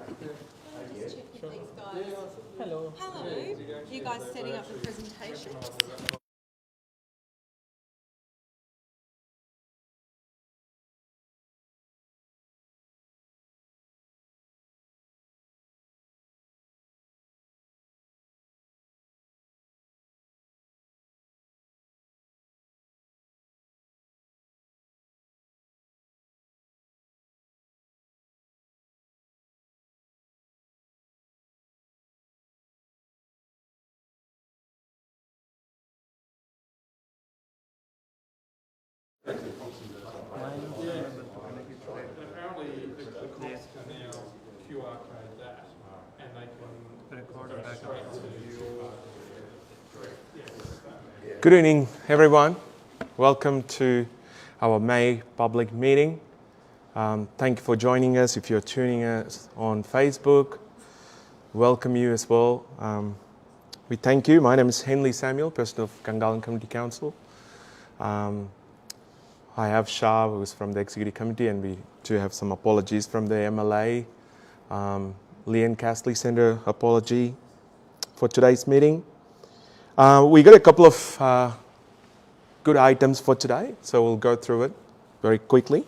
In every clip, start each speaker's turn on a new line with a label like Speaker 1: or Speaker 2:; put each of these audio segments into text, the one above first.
Speaker 1: Hello. Hello. You guys setting up the presentation?
Speaker 2: Apparently the cops can now QR code that and they can record it back straight to your...
Speaker 3: Good evening, everyone. Welcome to our May public meeting. Thank you for joining us. If you're tuning us on Facebook, welcome you as well. We thank you. My name is Henley Samuel, President of Gungahlin Community Council. I have Shah, who is from the Executive Committee, and we do have some apologies from the MLA. Leanne Castley sent an apology for today's meeting. We got a couple of good items for today, so we'll go through it very quickly.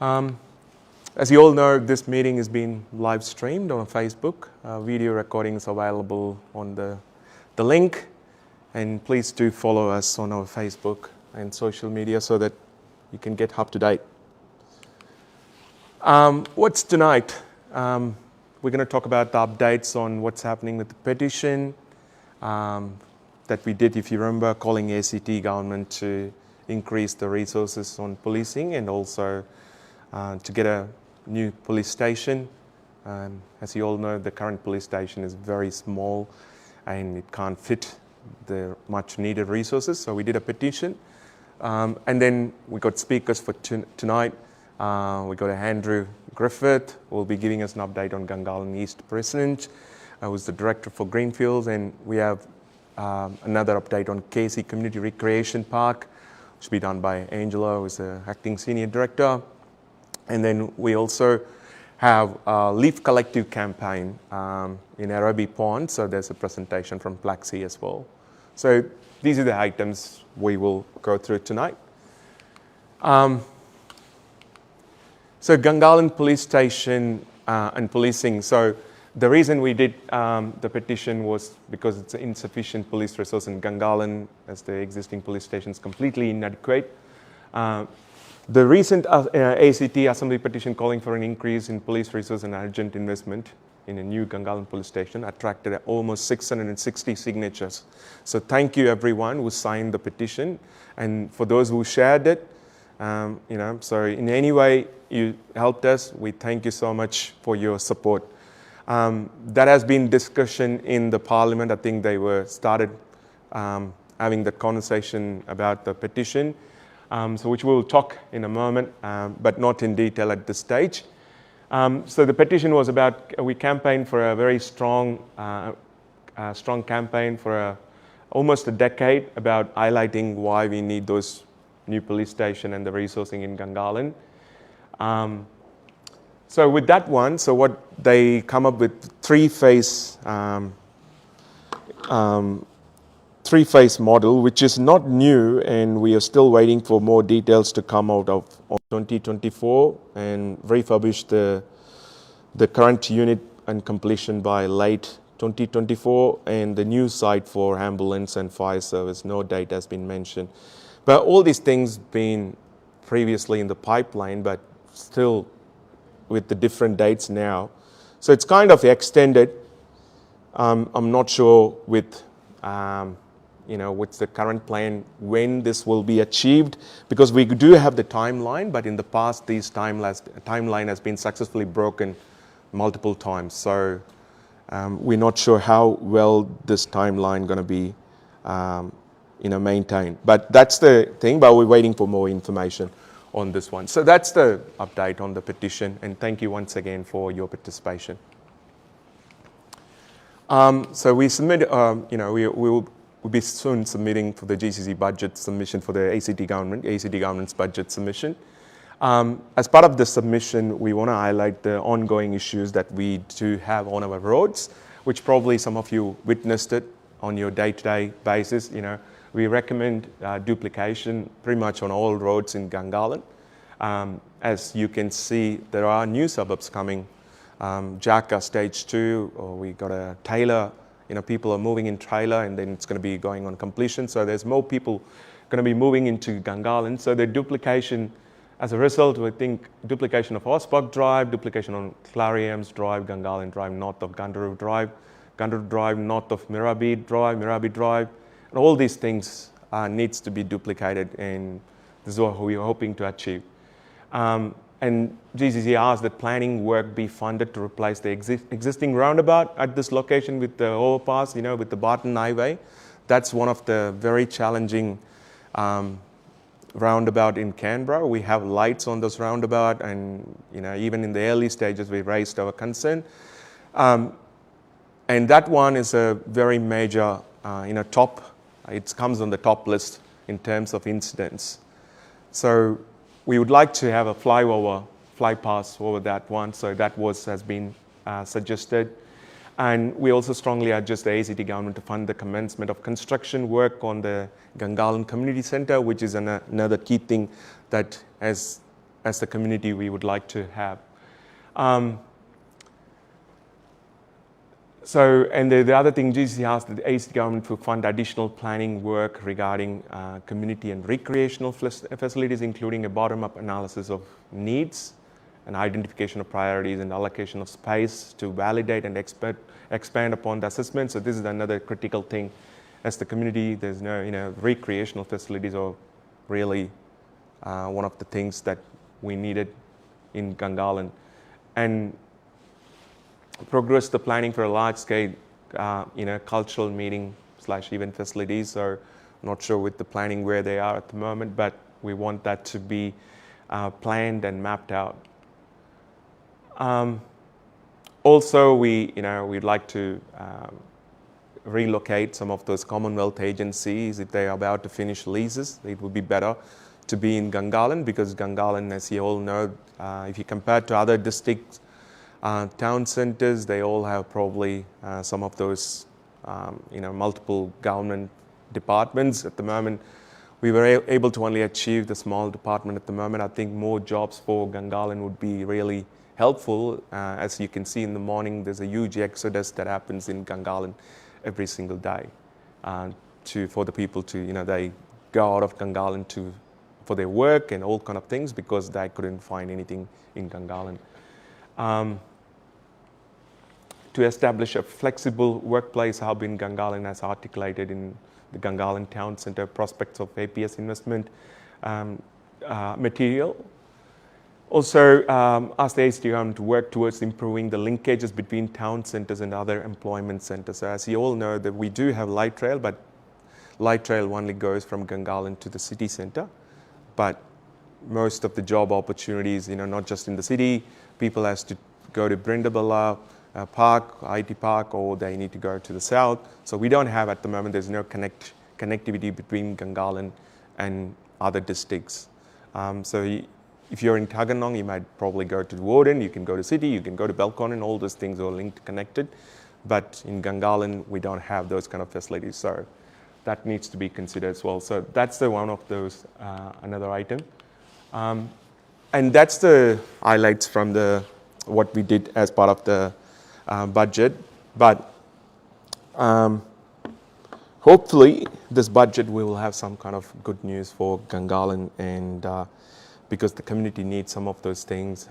Speaker 3: As you all know, this meeting is being live streamed on Facebook. Video recording is available on the link, and please do follow us on our Facebook and social media so that you can get up to date. What's tonight? We're going to talk about the updates on what's happening with the petition that we did, if you remember, calling ACT government to increase the resources on policing and also to get a new police station. As you all know, the current police station is very small and it can't fit the much needed resources, so we did a petition. And then we got speakers for tonight. We got Andrew Griffith, who will be giving us an update on Gungahlin East Precinct, who's the Director for Greenfields, and we have another update on GCC Community Recreation Park, which will be done by Angela, who's the Acting Senior Director. And then we also have a Leaf Collective campaign in Arabi Pond, so there's a presentation from Plaxi as well. So these are the items we will go through tonight. So Gungahlin Police Station and policing. So the reason we did the petition was because it's insufficient police resource in Gungahlin, as the existing police station is completely inadequate. The recent ACT Assembly petition calling for an increase in police resource and urgent investment in a new Gungahlin police station attracted almost 660 signatures. So thank you everyone who signed the petition, and for those who shared it, so in any way you helped us, we thank you so much for your support. That has been discussion in the Parliament. I think they started having the conversation about the petition, so which we'll talk in a moment, but not in detail at this stage. So the petition was about, we campaigned for a very strong campaign for almost a decade about highlighting why we need those new police station and the resourcing in Gungahlin. So with that one, so what they come up with three-phase model, which is not new, and we are still waiting for more details to come out of 2024 and refurbish the current unit and completion by late 2024, and the new site for ambulance and fire service, no date has been mentioned. But all these things been previously in the pipeline, but still with the different dates now. So it's kind of extended. I'm not sure with what's the current plan, when this will be achieved, because we do have the timeline, but in the past, this timeline has been successfully broken multiple times. So we're not sure how well this timeline going to be maintained. But that's the thing, but we're waiting for more information on this one. So that's the update on the petition, and thank you once again for your participation. So we submit, we'll be soon submitting for the GCC budget submission for the ACT government's budget submission. As part of the submission, we want to highlight the ongoing issues that we do have on our roads, which probably some of you witnessed it on your day-to-day basis. We recommend duplication pretty much on all roads in Gungahlin. As you can see, there are new suburbs coming. Jacka Stage 2, or we got a Taylor, people are moving in trailer, and then it's going to be going on completion. So there's more people going to be moving into Gungahlin. So the duplication, as a result, we think duplication of Osbog Drive, duplication on Clariams Drive, Gungahlin Drive north of Gundaroo Drive north of Mirabee Drive, and all these things needs to be duplicated, and this is what we're hoping to achieve. And GCC asked that planning work be funded to replace the existing roundabout at this location with the overpass, with the Barton Highway. That's one of the very challenging roundabout in Canberra. We have lights on this roundabout, and even in the early stages we raised our concern. And that one is a very major, top. It comes on the top list in terms of incidents. So we would like to have a flypass over that one. So that has been suggested. And we also strongly urge the ACT government to fund the commencement of construction work on the Gungahlin Community Centre, which is another key thing that as the community we would like to have. And the other thing, GCC asked the ACT government to fund additional planning work regarding community and recreational facilities, including a bottom-up analysis of needs and identification of priorities and allocation of space to validate and expand upon the assessment. So this is another critical thing. As the community, there's no, recreational facilities are really one of the things that we needed in Gungahlin. And progress the planning for a large-scale, cultural meeting / event facilities. So not sure with the planning where they are at the moment, but we want that to be planned and mapped out. Also, we'd like to relocate some of those Commonwealth agencies. If they are about to finish leases, it would be better to be in Gungahlin, because Gungahlin, as you all know, if you compare to other districts, town centres, they all have probably some of those, multiple government departments. At the moment, we were able to only achieve the small department at the moment. I think more jobs for Gungahlin would be really helpful. As you can see in the morning, there's a huge exodus that happens in Gungahlin every single day for the people to, they go out of Gungahlin for their work and all kind of things because they couldn't find anything in Gungahlin. To establish a flexible workplace hub in Gungahlin as articulated in the Gungahlin Town Centre prospects of APS investment material. Also, ask the ACT government to work towards improving the linkages between town centres and other employment centres. So as you all know, that we do have light rail, but light rail only goes from Gungahlin to the city centre. But most of the job opportunities, not just in the city, people has to go to Brindabella Park, IT Park, or they need to go to the south. So we don't have at the moment, there's no connectivity between Gungahlin and other districts. So if you're in Tuggeranong, you might probably go to Warden, you can go to city, you can go to Belconnen, all those things are linked, connected. But in Gungahlin, we don't have those kind of facilities. So that needs to be considered as well. So that's one of those, another item. And that's the highlights from what we did as part of the budget. But hopefully this budget will have some kind of good news for Gungahlin, and because the community needs some of those things.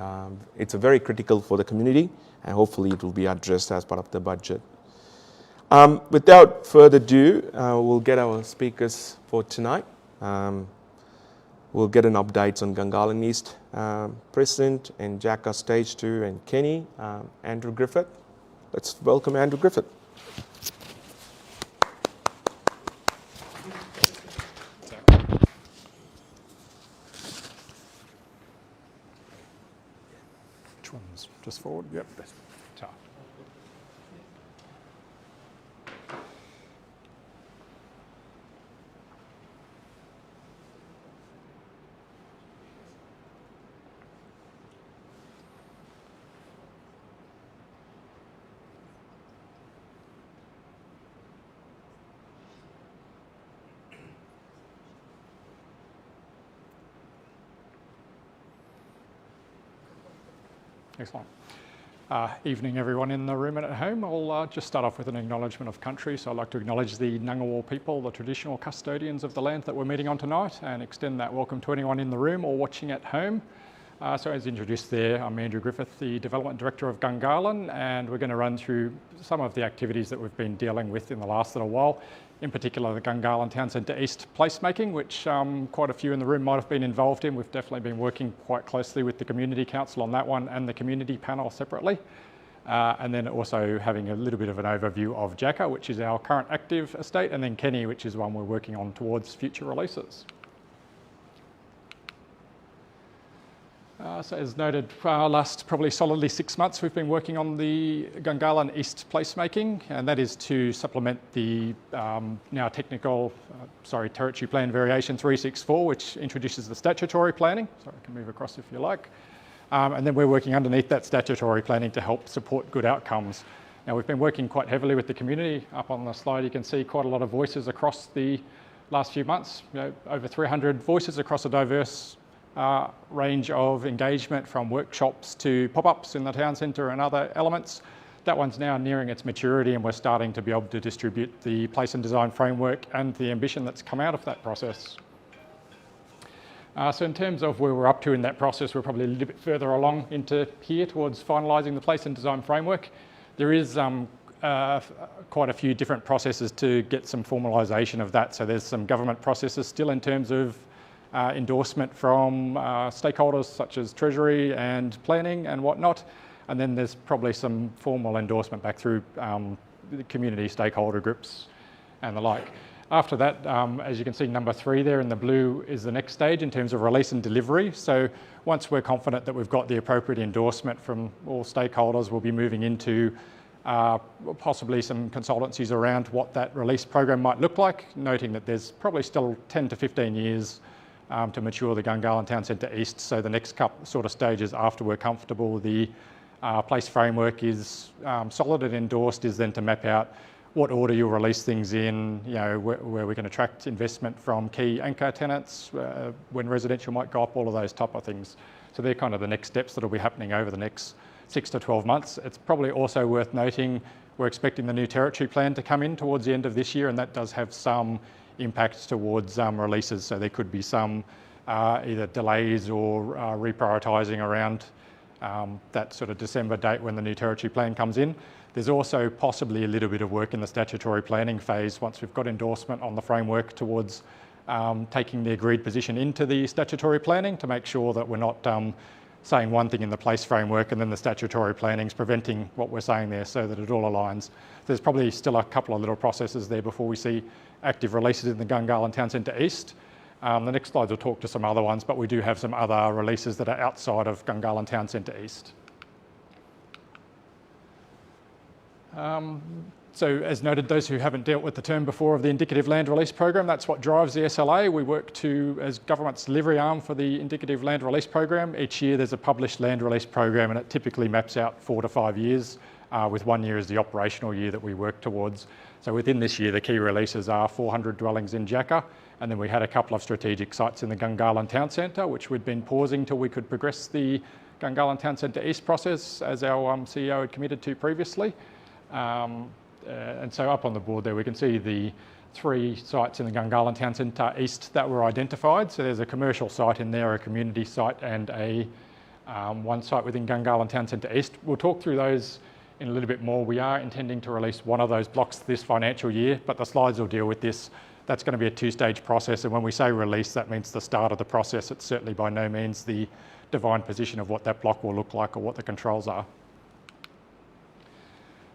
Speaker 3: It's very critical for the community, and hopefully it will be addressed as part of the budget. Without further ado, we'll get our speakers for tonight. We'll get an update on Gungahlin East President and Jacka Stage 2 and Kenny, Andrew Griffith. Let's welcome Andrew Griffith.
Speaker 4: Which one's just forward? Yep, that's top. Excellent. Evening everyone in the room and at home. I'll just start off with an acknowledgement of country. So I'd like to acknowledge the Ngunnawal people, the traditional custodians of the land that we're meeting on tonight, and extend that welcome to anyone in the room or watching at home. So as introduced there, I'm Andrew Griffith, the Development Director of Gungahlin, and we're going to run through some of the activities that we've been dealing with in the last little while. In particular, the Gungahlin Town Centre East placemaking, which quite a few in the room might have been involved in. We've definitely been working quite closely with the Community Council on that one and the Community Panel separately. And then also having a little bit of an overview of Jacka, which is our current active estate, and then Kenny, which is one we're working on towards future releases. So as noted, last probably solidly 6 months, we've been working on the Gungahlin East placemaking, and that is to supplement the now technical, Territory Plan Variation 364, which introduces the statutory planning. Sorry, I can move across if you like. And then we're working underneath that statutory planning to help support good outcomes. Now, we've been working quite heavily with the community. Up on the slide, you can see quite a lot of voices across the last few months, over 300 voices across a diverse range of engagement, from workshops to pop-ups in the town centre and other elements. That one's now nearing its maturity, and we're starting to be able to distribute the place and design framework and the ambition that's come out of that process. So in terms of where we're up to in that process, we're probably a little bit further along into here towards finalising the place and design framework. There is quite a few different processes to get some formalisation of that. So there's some government processes still in terms of endorsement from stakeholders such as Treasury and planning and whatnot. And then there's probably some formal endorsement back through the community stakeholder groups and the like. After that, as you can see, number 3 there in the blue is the next stage in terms of release and delivery. So once we're confident that we've got the appropriate endorsement from all stakeholders, we'll be moving into possibly some consultancies around what that release program might look like, noting that there's probably still 10 to 15 years to mature the Gungahlin Town Centre East. So the next couple sort of stages after we're comfortable the place framework is solid and endorsed is then to map out what order you'll release things in, where we can attract investment from key anchor tenants, when residential might go up, all of those type of things. So they're kind of the next steps that'll be happening over the next 6 to 12 months. It's probably also worth noting we're expecting the new territory plan to come in towards the end of this year, and that does have some impacts towards releases. So there could be some either delays or reprioritising around that sort of December date when the new territory plan comes in. There's also possibly a little bit of work in the statutory planning phase once we've got endorsement on the framework towards taking the agreed position into the statutory planning to make sure that we're not saying one thing in the place framework and then the statutory planning's preventing what we're saying there, so that it all aligns. There's probably still a couple of little processes there before we see active releases in the Gungahlin Town Centre East. The next slides will talk to some other ones, but we do have some other releases that are outside of Gungahlin Town Centre East. So as noted, those who haven't dealt with the term before of the indicative land release program, that's what drives the SLA. We work as government's delivery arm for the indicative land release program. Each year there's a published land release program, and it typically maps out 4 to 5 years, with 1 year as the operational year that we work towards. So within this year, the key releases are 400 dwellings in Jacka, and then we had a couple of strategic sites in the Gungahlin Town Centre, which we'd been pausing till we could progress the Gungahlin Town Centre East process, as our CEO had committed to previously. And so up on the board there, we can see the 3 sites in the Gungahlin Town Centre East that were identified. So there's a commercial site in there, a community site, and a one site within Gungahlin Town Centre East. We'll talk through those in a little bit more. We are intending to release one of those blocks this financial year, but the slides will deal with this. That's going to be a 2-stage process, and when we say release, that means the start of the process. It's certainly by no means the defined position of what that block will look like or what the controls are.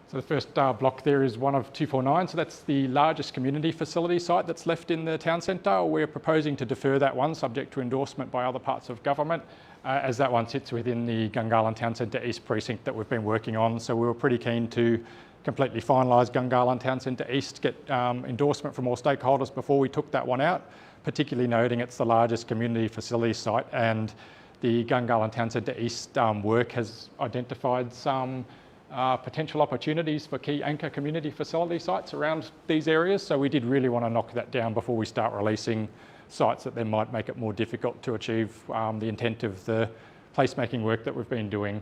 Speaker 4: So the first block there is one of 249, so that's the largest community facility site that's left in the town centre. We're proposing to defer that one, subject to endorsement by other parts of government, as that one sits within the Gungahlin Town Centre East precinct that we've been working on. So we were pretty keen to completely finalise Gungahlin Town Centre East, get endorsement from all stakeholders before we took that one out, particularly noting it's the largest community facility site, and the Gungahlin Town Centre East work has identified some potential opportunities for key anchor community facility sites around these areas. So we did really want to knock that down before we start releasing sites that then might make it more difficult to achieve the intent of the placemaking work that we've been doing.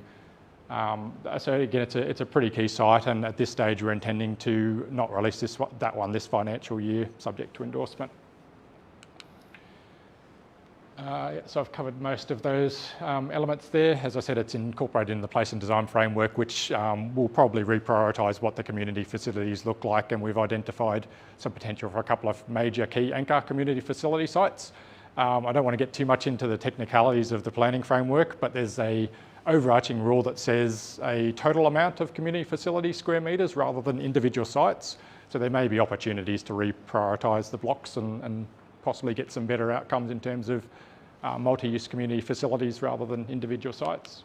Speaker 4: So again, it's a pretty key site, and at this stage we're intending to not release that one this financial year, subject to endorsement. So I've covered most of those elements there. As I said, it's incorporated in the place and design framework, which will probably reprioritise what the community facilities look like, and we've identified some potential for a couple of major key anchor community facility sites. I don't want to get too much into the technicalities of the planning framework, but there's a overarching rule that says a total amount of community facility square metres rather than individual sites. So there may be opportunities to reprioritise the blocks and possibly get some better outcomes in terms of multi-use community facilities rather than individual sites.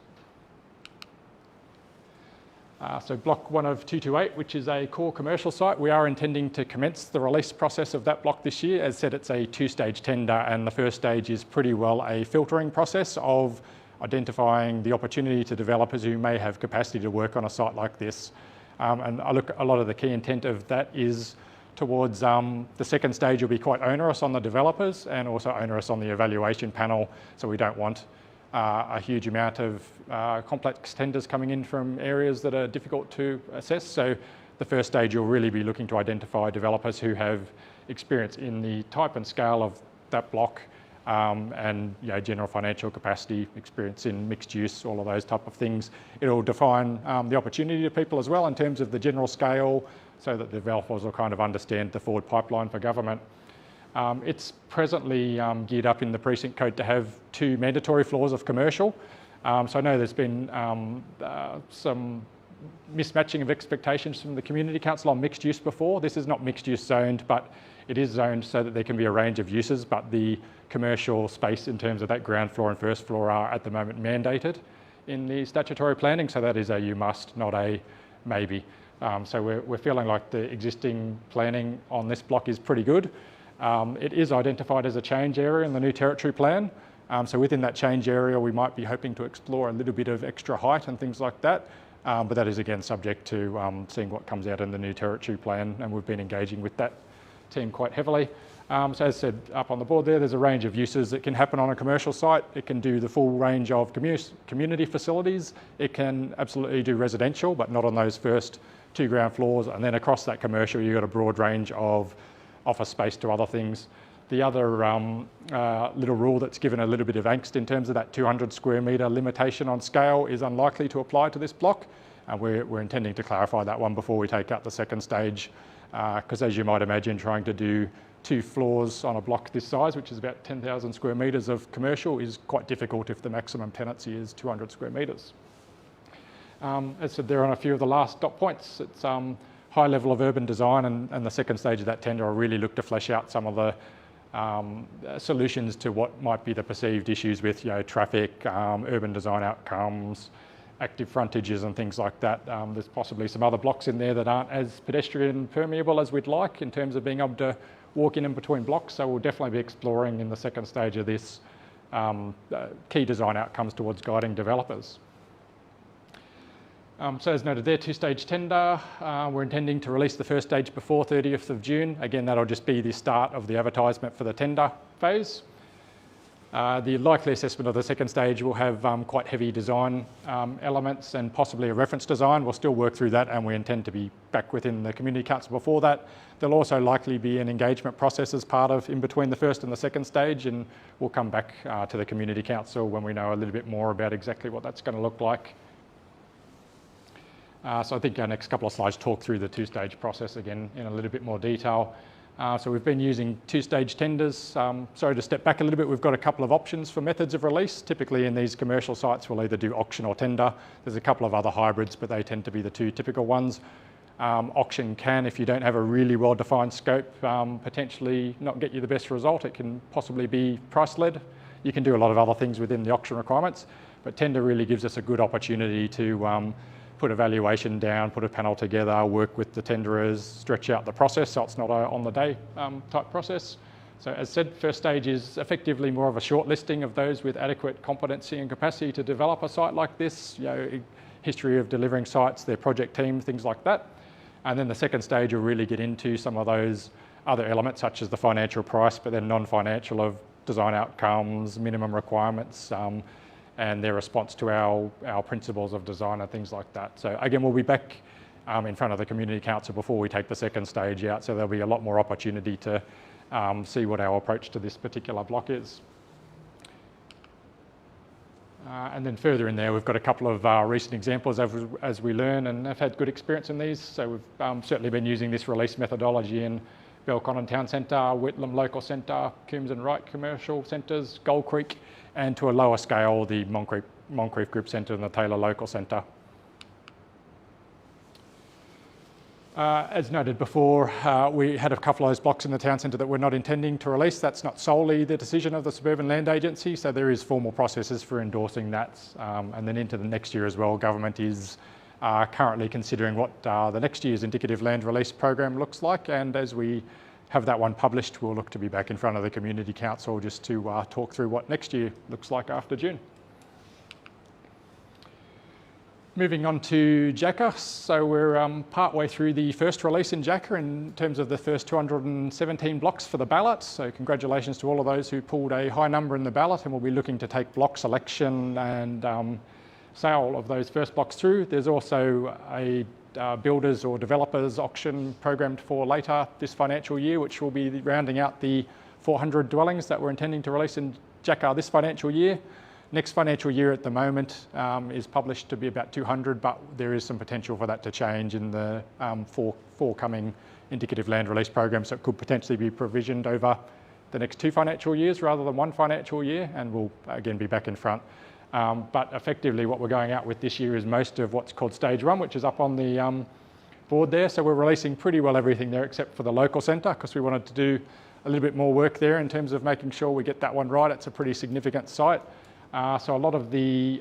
Speaker 4: So block 1 of 228, which is a core commercial site, we are intending to commence the release process of that block this year. As said, it's a 2-stage tender, and the first stage is pretty well a filtering process of identifying the opportunity to developers who may have capacity to work on a site like this. And a lot of the key intent of that is towards the second stage will be quite onerous on the developers and also onerous on the evaluation panel. So we don't want a huge amount of complex tenders coming in from areas that are difficult to assess. So the first stage you'll really be looking to identify developers who have experience in the type and scale of that block, and general financial capacity, experience in mixed use, all of those type of things. It'll define the opportunity to people as well in terms of the general scale, so that developers will kind of understand the forward pipeline for government. It's presently geared up in the precinct code to have 2 mandatory floors of commercial. So I know there's been some mismatching of expectations from the Community Council on mixed use before. This is not mixed use zoned, but it is zoned so that there can be a range of uses, but the commercial space in terms of that ground floor and first floor are at the moment mandated in the statutory planning. So that is a you must, not a maybe. So we're feeling like the existing planning on this block is pretty good. It is identified as a change area in the new territory plan. So within that change area, we might be hoping to explore a little bit of extra height and things like that. But that is again subject to seeing what comes out in the new territory plan, and we've been engaging with that team quite heavily. So as said up on the board there's a range of uses that can happen on a commercial site. It can do the full range of community facilities. It can absolutely do residential, but not on those first 2 ground floors. And then across that commercial, you've got a broad range of office space to other things. The other little rule that's given a little bit of angst in terms of that 200 square metre limitation on scale is unlikely to apply to this block. We're intending to clarify that one before we take out the second stage, because as you might imagine, trying to do 2 floors on a block this size, which is about 10,000 square metres of commercial, is quite difficult if the maximum tenancy is 200 square metres. As said there on a few of the last dot points, it's high level of urban design, and the second stage of that tender will really look to flesh out some of the solutions to what might be the perceived issues with traffic, urban design outcomes, active frontages and things like that. There's possibly some other blocks in there that aren't as pedestrian permeable as we'd like in terms of being able to walk in and between blocks. So we'll definitely be exploring in the second stage of this key design outcomes towards guiding developers. So as noted there, 2-stage tender. We're intending to release the first stage before 30th of June. Again, that'll just be the start of the advertisement for the tender phase. The likely assessment of the second stage will have quite heavy design elements and possibly a reference design. We'll still work through that, and we intend to be back within the Community Council before that. There'll also likely be an engagement process as part of in between the first and the second stage, and we'll come back to the Community Council when we know a little bit more about exactly what that's going to look like. So I think our next couple of slides talk through the 2-stage process again in a little bit more detail. So we've been using 2-stage tenders. Sorry to step back a little bit, we've got a couple of options for methods of release. Typically in these commercial sites we'll either do auction or tender. There's a couple of other hybrids, but they tend to be the 2 typical ones. Auction can, if you don't have a really well-defined scope, potentially not get you the best result. It can possibly be price-led. You can do a lot of other things within the auction requirements, but tender really gives us a good opportunity to put a valuation down, put a panel together, work with the tenderers, stretch out the process so it's not a on-the-day type process. So as said, first stage is effectively more of a short listing of those with adequate competency and capacity to develop a site like this, history of delivering sites, their project team, things like that. And then the second stage will really get into some of those other elements such as the financial price, but then non-financial of design outcomes, minimum requirements, and their response to our principles of design and things like that. So again, we'll be back in front of the Community Council before we take the second stage out, so there'll be a lot more opportunity to see what our approach to this particular block is. And then further in there, we've got a couple of recent examples as we learn and have had good experience in these. So we've certainly been using this release methodology in Belconnen Town Centre, Whitlam Local Centre, Coombs and Wright Commercial Centres, Gold Creek, and to a lower scale, the Moncrief Group Centre and the Taylor Local Centre. As noted before, we had a couple of those blocks in the town centre that we're not intending to release. That's not solely the decision of the Suburban Land Agency, so there is formal processes for endorsing that. And then into the next year as well, government is currently considering what the next year's indicative land release program looks like, and as we have that one published, we'll look to be back in front of the Community Council just to talk through what next year looks like after June. Moving on to Jacker, so we're partway through the first release in Jacker in terms of the first 217 blocks for the ballot. So congratulations to all of those who pulled a high number in the ballot, and we'll be looking to take block selection and sale of those first blocks through. There's also a builders or developers auction programmed for later this financial year, which will be rounding out the 400 dwellings that we're intending to release in Jacker this financial year. Next financial year at the moment is published to be about 200, but there is some potential for that to change in the forthcoming indicative land release program, so it could potentially be provisioned over the next 2 financial years rather than 1 financial year, and we'll again be back in front. But effectively what we're going out with this year is most of what's called stage 1, which is up on the board there, so we're releasing pretty well everything there except for the local centre, because we wanted to do a little bit more work there in terms of making sure we get that one right. It's a pretty significant site. So a lot of the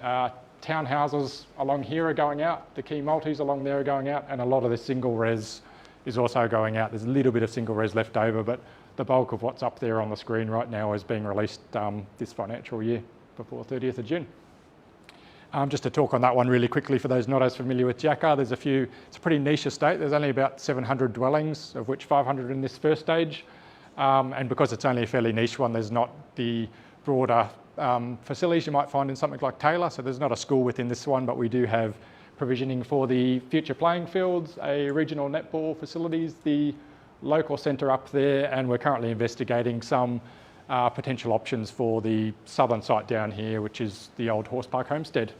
Speaker 4: townhouses along here are going out, the key multis along there are going out, and a lot of the single res is also going out. There's a little bit of single res left over, but the bulk of what's up there on the screen right now is being released this financial year before 30th of June. Just to talk on that one really quickly for those not as familiar with Jacker, it's a pretty niche estate. There's only about 700 dwellings, of which 500 in this first stage. And because it's only a fairly niche one, there's not the broader facilities you might find in something like Taylor. So there's not a school within this one, but we do have provisioning for the future playing fields, a regional netball facilities, the local centre up there, and we're currently investigating some potential options for the southern site down here, which is the old Horse Park Homestead.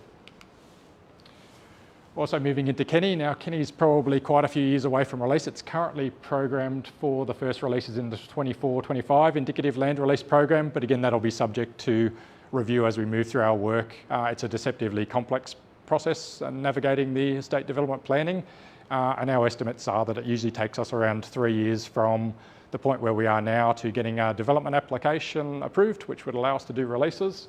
Speaker 4: Also moving into Kenny. Now Kenny's probably quite a few years away from release. It's currently programmed for the first releases in the 24-25 indicative land release program, but again that'll be subject to review as we move through our work. It's a deceptively complex process navigating the estate development planning, and our estimates are that it usually takes us around 3 years from the point where we are now to getting our development application approved, which would allow us to do releases.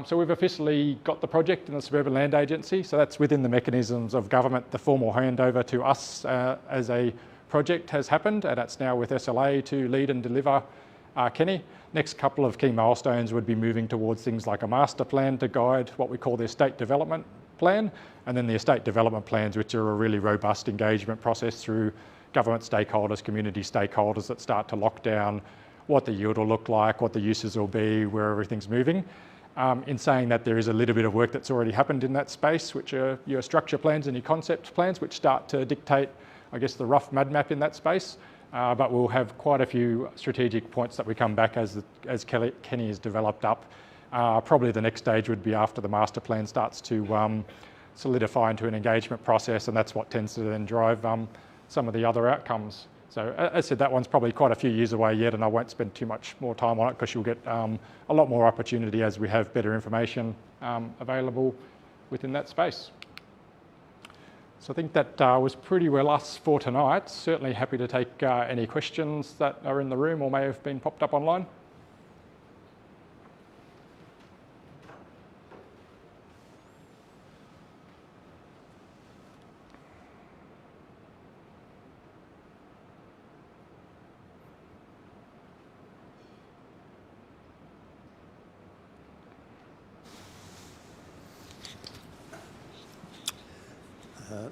Speaker 4: So we've officially got the project in the Suburban Land Agency, so that's within the mechanisms of government. The formal handover to us as a project has happened, and it's now with SLA to lead and deliver Kenny. Next couple of key milestones would be moving towards things like a master plan to guide what we call the estate development plan, and then the estate development plans, which are a really robust engagement process through government stakeholders, community stakeholders that start to lock down what the yield will look like, what the uses will be, where everything's moving. In saying that, there is a little bit of work that's already happened in that space, which are your structure plans and your concept plans, which start to dictate, I guess, the rough mad map in that space. But we'll have quite a few strategic points that we come back as Kenny is developed up. Probably the next stage would be after the master plan starts to solidify into an engagement process, and that's what tends to then drive some of the other outcomes. So as I said, that one's probably quite a few years away yet, and I won't spend too much more time on it because you'll get a lot more opportunity as we have better information available within that space. So I think that was pretty well us for tonight. Certainly happy to take any questions that are in the room or may have been popped up online.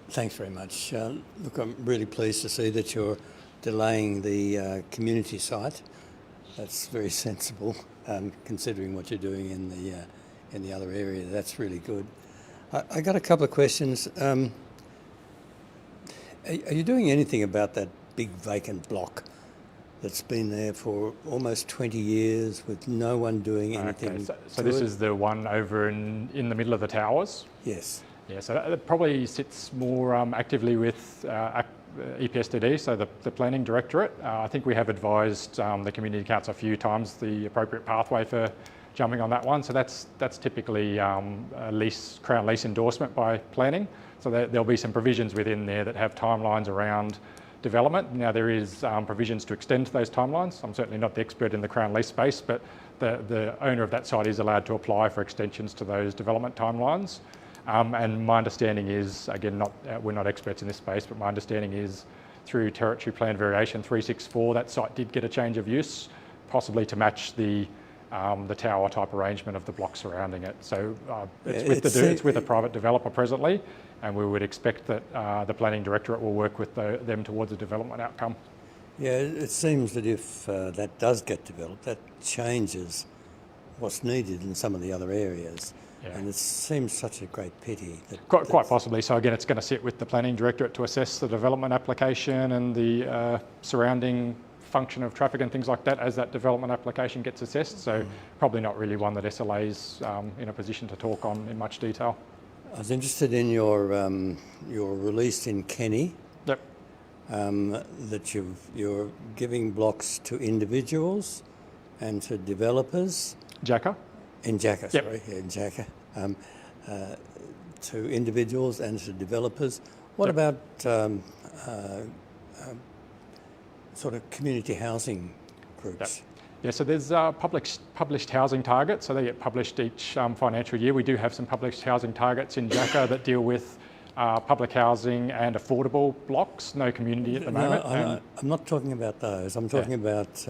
Speaker 5: Thanks very much. Look, I'm really pleased to see that you're delaying the community site. That's very sensible, considering what you're doing in the other area. That's really good. I got a couple of questions. Are you doing anything about that big vacant block that's been there for almost 20 years with no one doing anything?
Speaker 4: Okay, so this is the one over in the middle of the towers?
Speaker 5: Yes.
Speaker 4: Yeah, so that probably sits more actively with EPSDD, so the Planning Directorate. I think we have advised the Community Council a few times the appropriate pathway for jumping on that one. So that's typically a Crown lease endorsement by planning. So there'll be some provisions within there that have timelines around development. Now there is provisions to extend those timelines. I'm certainly not the expert in the Crown lease space, but the owner of that site is allowed to apply for extensions to those development timelines. And my understanding is, again, we're not experts in this space, but my understanding is through Territory Plan Variation 364, that site did get a change of use, possibly to match the tower type arrangement of the block surrounding it. So it's with a private developer presently, and we would expect that the Planning Directorate will work with them towards a development outcome.
Speaker 5: Yeah, it seems that if that does get developed, that changes what's needed in some of the other areas.
Speaker 4: Yeah.
Speaker 5: And it seems such a great pity.
Speaker 4: Quite possibly. So again, it's going to sit with the Planning Directorate to assess the development application and the surrounding function of traffic and things like that as that development application gets assessed. So probably not really one that SLA's in a position to talk on in much detail.
Speaker 5: I was interested in your release in Kenny.
Speaker 4: Yep.
Speaker 5: That you're giving blocks to individuals and to developers.
Speaker 4: Jacka?
Speaker 5: In Jacka,
Speaker 4: yep.
Speaker 5: Sorry, in Jacka. To individuals and to developers. What
Speaker 4: yep.
Speaker 5: about sort of community housing groups?
Speaker 4: Yep. Yeah, so there's published housing targets, so they get published each financial year. We do have some published housing targets in Jacka that deal with public housing and affordable blocks, no community at the moment.
Speaker 5: I'm not talking about those. I'm talking about,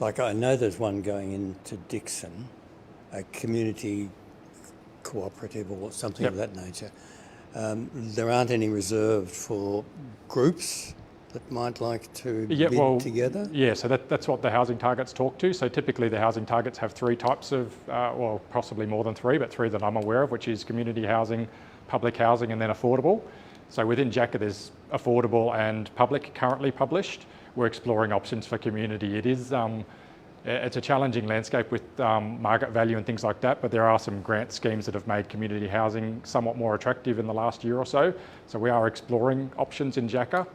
Speaker 5: like I know there's one going into Dixon, a community cooperative or something
Speaker 4: yep.
Speaker 5: of that nature. There aren't any reserved for groups that might like to bid together?
Speaker 4: Yeah, so that's what the housing targets talk to. So typically the housing targets have three types of, well, possibly more than three, but three that I'm aware of, which is community housing, public housing, and then affordable. So within Jacka there's affordable and public currently published. We're exploring options for community. It is, it's a challenging landscape with market value and things like that, but there are some grant schemes that have made community housing somewhat more attractive in the last year or so. So we are exploring options in Jacka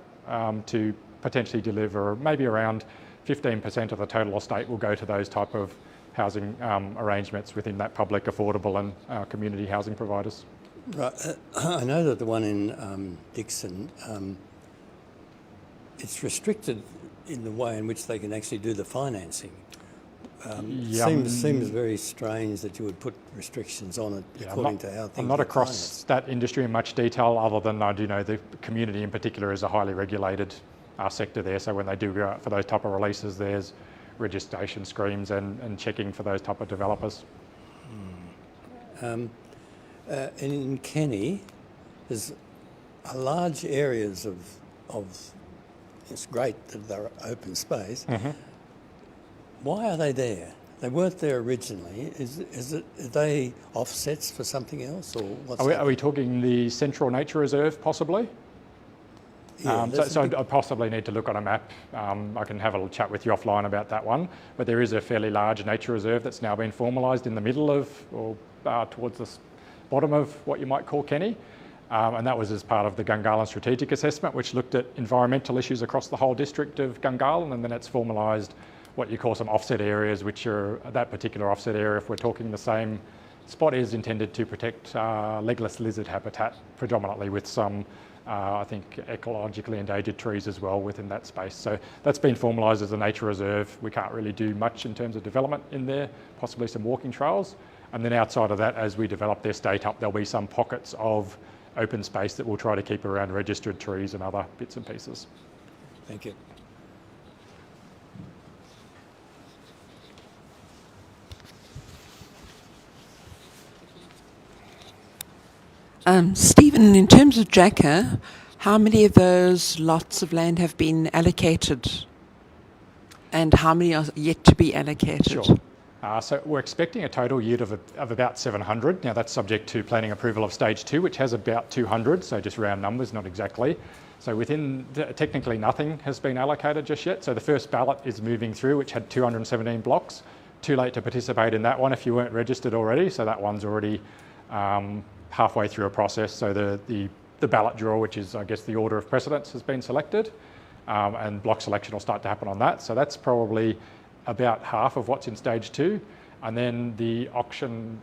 Speaker 4: to potentially deliver maybe around 15% of the total estate will go to those type of housing arrangements within that public, affordable and community housing providers.
Speaker 5: Right. I know that the one in Dixon, it's restricted in the way in which they can actually do the financing. Seems very strange that you would put restrictions on it according to how things
Speaker 4: I'm not across
Speaker 5: financed.
Speaker 4: that industry in much detail, other than I do know the community in particular is a highly regulated sector there. So when they do go out for those type of releases, there's registration schemes and checking for those type of developers.
Speaker 5: And in Kenny, there's large areas of it's great that they're open space.
Speaker 4: Mm-hmm.
Speaker 5: Why are they there? They weren't there originally. Are they offsets for something else, or what's
Speaker 4: Are we talking the Central Nature Reserve possibly?
Speaker 5: Yeah,
Speaker 4: so I possibly need to look on a map. I can have a little chat with you offline about that one. But there is a fairly large nature reserve that's now been formalised in the middle of, or towards the bottom of what you might call Kenny. And that was as part of the Gungahlin Strategic Assessment, which looked at environmental issues across the whole district of Gungahlin, and then it's formalised what you call some offset areas, which are that particular offset area, if we're talking the same spot, is intended to protect legless lizard habitat, predominantly with some, I think, ecologically endangered trees as well within that space. So that's been formalised as a nature reserve. We can't really do much in terms of development in there, possibly some walking trails. And then outside of that, as we develop the estate up, there'll be some pockets of open space that we'll try to keep around registered trees and other bits and pieces.
Speaker 5: Thank you.
Speaker 6: Stephen, in terms of Jacka, how many of those lots of land have been allocated and how many are yet to be allocated?
Speaker 4: Sure. So we're expecting a total yield of about 700. Now that's subject to planning approval of stage 2, which has about 200, so just round numbers, not exactly. So technically nothing has been allocated just yet. So the first ballot is moving through, which had 217 blocks. Too late to participate in that one if you weren't registered already, so that one's already halfway through a process. So the ballot draw, which is I guess the order of precedence, has been selected, and block selection will start to happen on that. So that's probably about half of what's in stage 2, and then the auction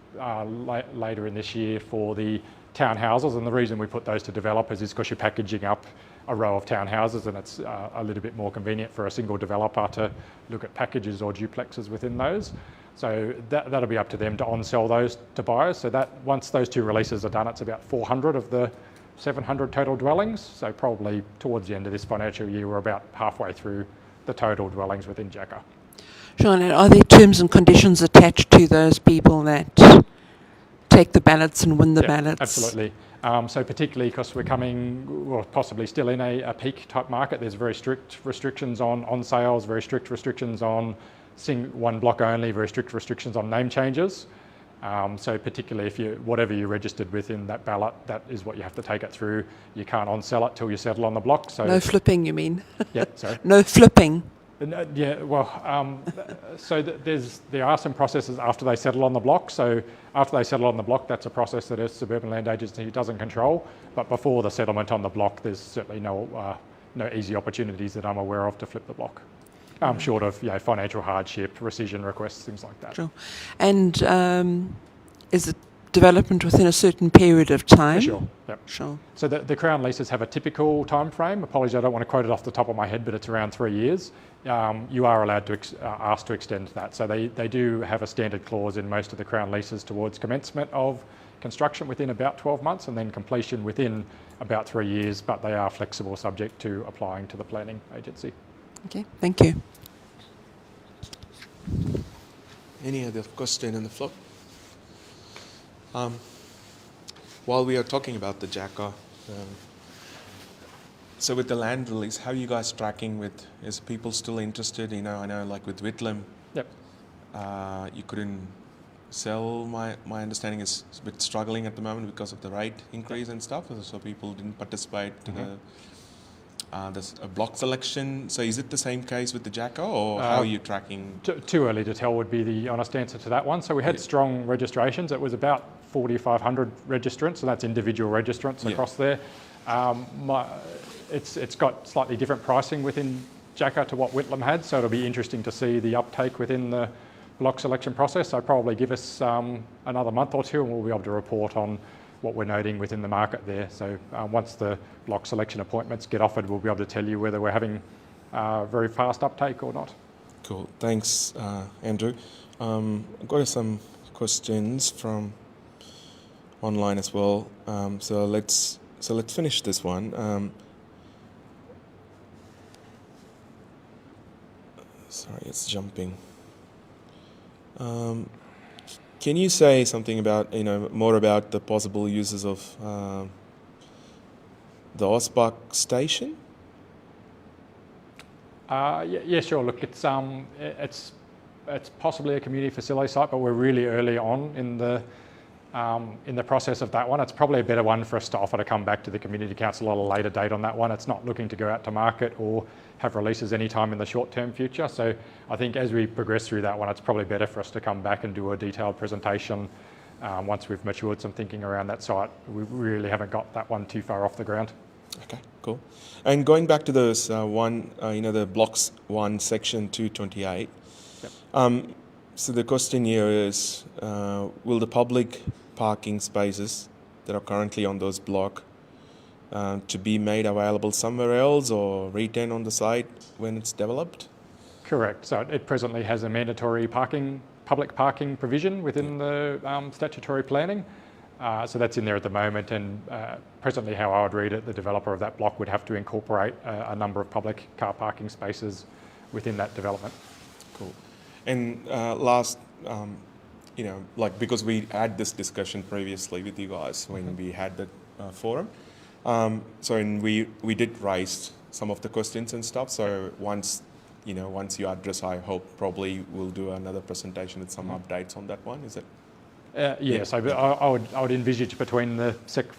Speaker 4: later in this year for the townhouses. And the reason we put those to developers is because you're packaging up a row of townhouses, and it's a little bit more convenient for a single developer to look at packages or duplexes within those. So that'll be up to them to on-sell those to buyers. So that once those 2 releases are done, it's about 400 of the 700 total dwellings. So probably towards the end of this financial year, we're about halfway through the total dwellings within Jacka.
Speaker 6: Sean, are there terms and conditions attached to those people that take the ballots and win the ballots?
Speaker 4: Absolutely. So particularly because we're possibly still in a peak type market, there's very strict restrictions on sales, very strict restrictions on one block only, very strict restrictions on name changes. So particularly whatever you registered with in that ballot, that is what you have to take it through. You can't on-sell it till you settle on the block. So
Speaker 6: no flipping, you mean?
Speaker 4: Yeah, sorry.
Speaker 6: No flipping.
Speaker 4: Yeah, well, so there are some processes after they settle on the block. So after they settle on the block, that's a process that a suburban land agency doesn't control. But before the settlement on the block, there's certainly no easy opportunities that I'm aware of to flip the block, short of financial hardship, rescission requests, things like that.
Speaker 6: Sure. And is it development within a certain period of time?
Speaker 4: For sure, yep.
Speaker 6: Sure.
Speaker 4: So the Crown leases have a typical time frame. Apologies, I don't want to quote it off the top of my head, but it's around 3 years. You are allowed to ask to extend that. So they do have a standard clause in most of the Crown leases towards commencement of construction within about 12 months and then completion within about 3 years, but they are flexible, subject to applying to the planning agency.
Speaker 6: Okay, thank you.
Speaker 3: Any other question on the floor? While we are talking about the Jacka, so with the land release, how are you guys tracking is people still interested? I know like with Whitlam,
Speaker 4: Yep.
Speaker 3: You couldn't sell, my understanding is a bit struggling at the moment because of the rate increase and stuff, so people didn't participate to there's a block selection. So is it the same case with the Jacka, or how are you tracking?
Speaker 4: Too early to tell would be the honest answer to that one. So we had strong registrations. It was about 4,500 registrants, so that's individual registrants across there. It's got slightly different pricing within Jacka to what Whitlam had, so it'll be interesting to see the uptake within the block selection process. So probably give us another month or two and we'll be able to report on what we're noting within the market there. So once the block selection appointments get offered, we'll be able to tell you whether we're having very fast uptake or not.
Speaker 3: Cool, thanks Andrew. I've got some questions from online as well. So let's finish this one. Sorry, it's jumping. Can you say something about, more about the possible uses of the Ausbach station?
Speaker 4: Yeah, sure. Look, it's possibly a community facility site, but we're really early on in the process of that one. It's probably a better one for us to offer to come back to the Community Council at a later date on that one. It's not looking to go out to market or have releases anytime in the short-term future. So I think as we progress through that one, it's probably better for us to come back and do a detailed presentation once we've matured some thinking around that site. We really haven't got that one too far off the ground.
Speaker 3: Okay, cool. And going back to those the blocks 1, section 228. Yep. So the question here is, will the public parking spaces that are currently on those blocks to be made available somewhere else or retained on the site when it's developed?
Speaker 4: Correct. So it presently has a mandatory public parking provision within the statutory planning. So that's in there at the moment, and presently how I would read it, the developer of that block would have to incorporate a number of public car parking spaces within that development.
Speaker 3: Cool. And last, because we had this discussion previously with you guys when we had the forum, we did raise some of the questions and stuff. So once once you address, I hope probably we'll do another presentation with some updates on that one. Is it?
Speaker 4: Yeah, so I would envisage between the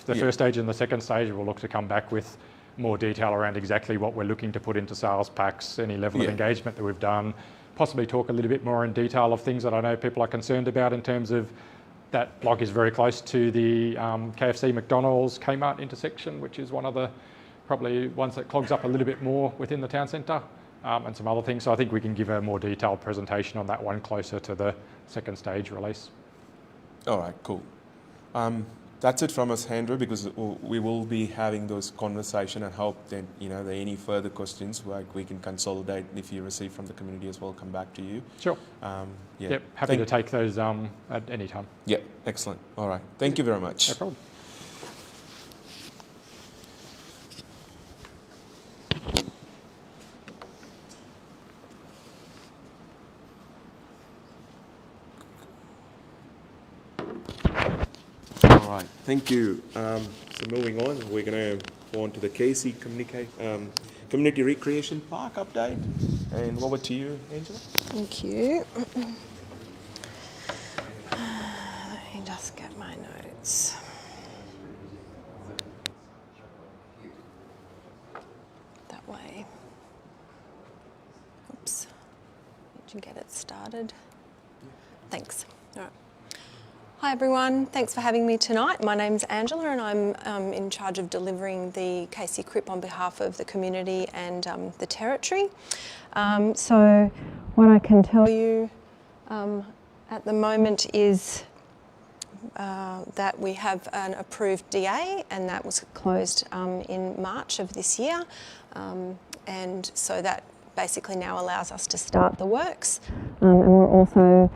Speaker 4: first stage and the second stage, we'll look to come back with more detail around exactly what we're looking to put into sales packs, any level of engagement that we've done, possibly talk a little bit more in detail of things that I know people are concerned about in terms of that block is very close to the KFC, McDonald's, Kmart intersection, which is one of the probably ones that clogs up a little bit more within the town centre, and some other things. So I think we can give a more detailed presentation on that one closer to the second stage release.
Speaker 3: All right, cool. That's it from us, Andrew, because we will be having those conversations and hope that, there are any further questions like we can consolidate. If you receive from the community as well, come back to you.
Speaker 4: Sure. Yep, happy to take those at any time.
Speaker 3: Yep, excellent. All right. Thank you very much.
Speaker 4: No problem.
Speaker 3: All right, thank you. So moving on, we're going to go on to the KC Community Recreation Park update. And over to you, Angela.
Speaker 1: Thank you. Let me just get my notes. That way. Oops. Did you get it started? Thanks. All right. Hi everyone, thanks for having me tonight. My name's Angela and I'm in charge of delivering the KC Crip on behalf of the community and the territory. So what I can tell you at the moment is that we have an approved DA and that was closed in March of this year, and so that basically now allows us to start the works. And we're also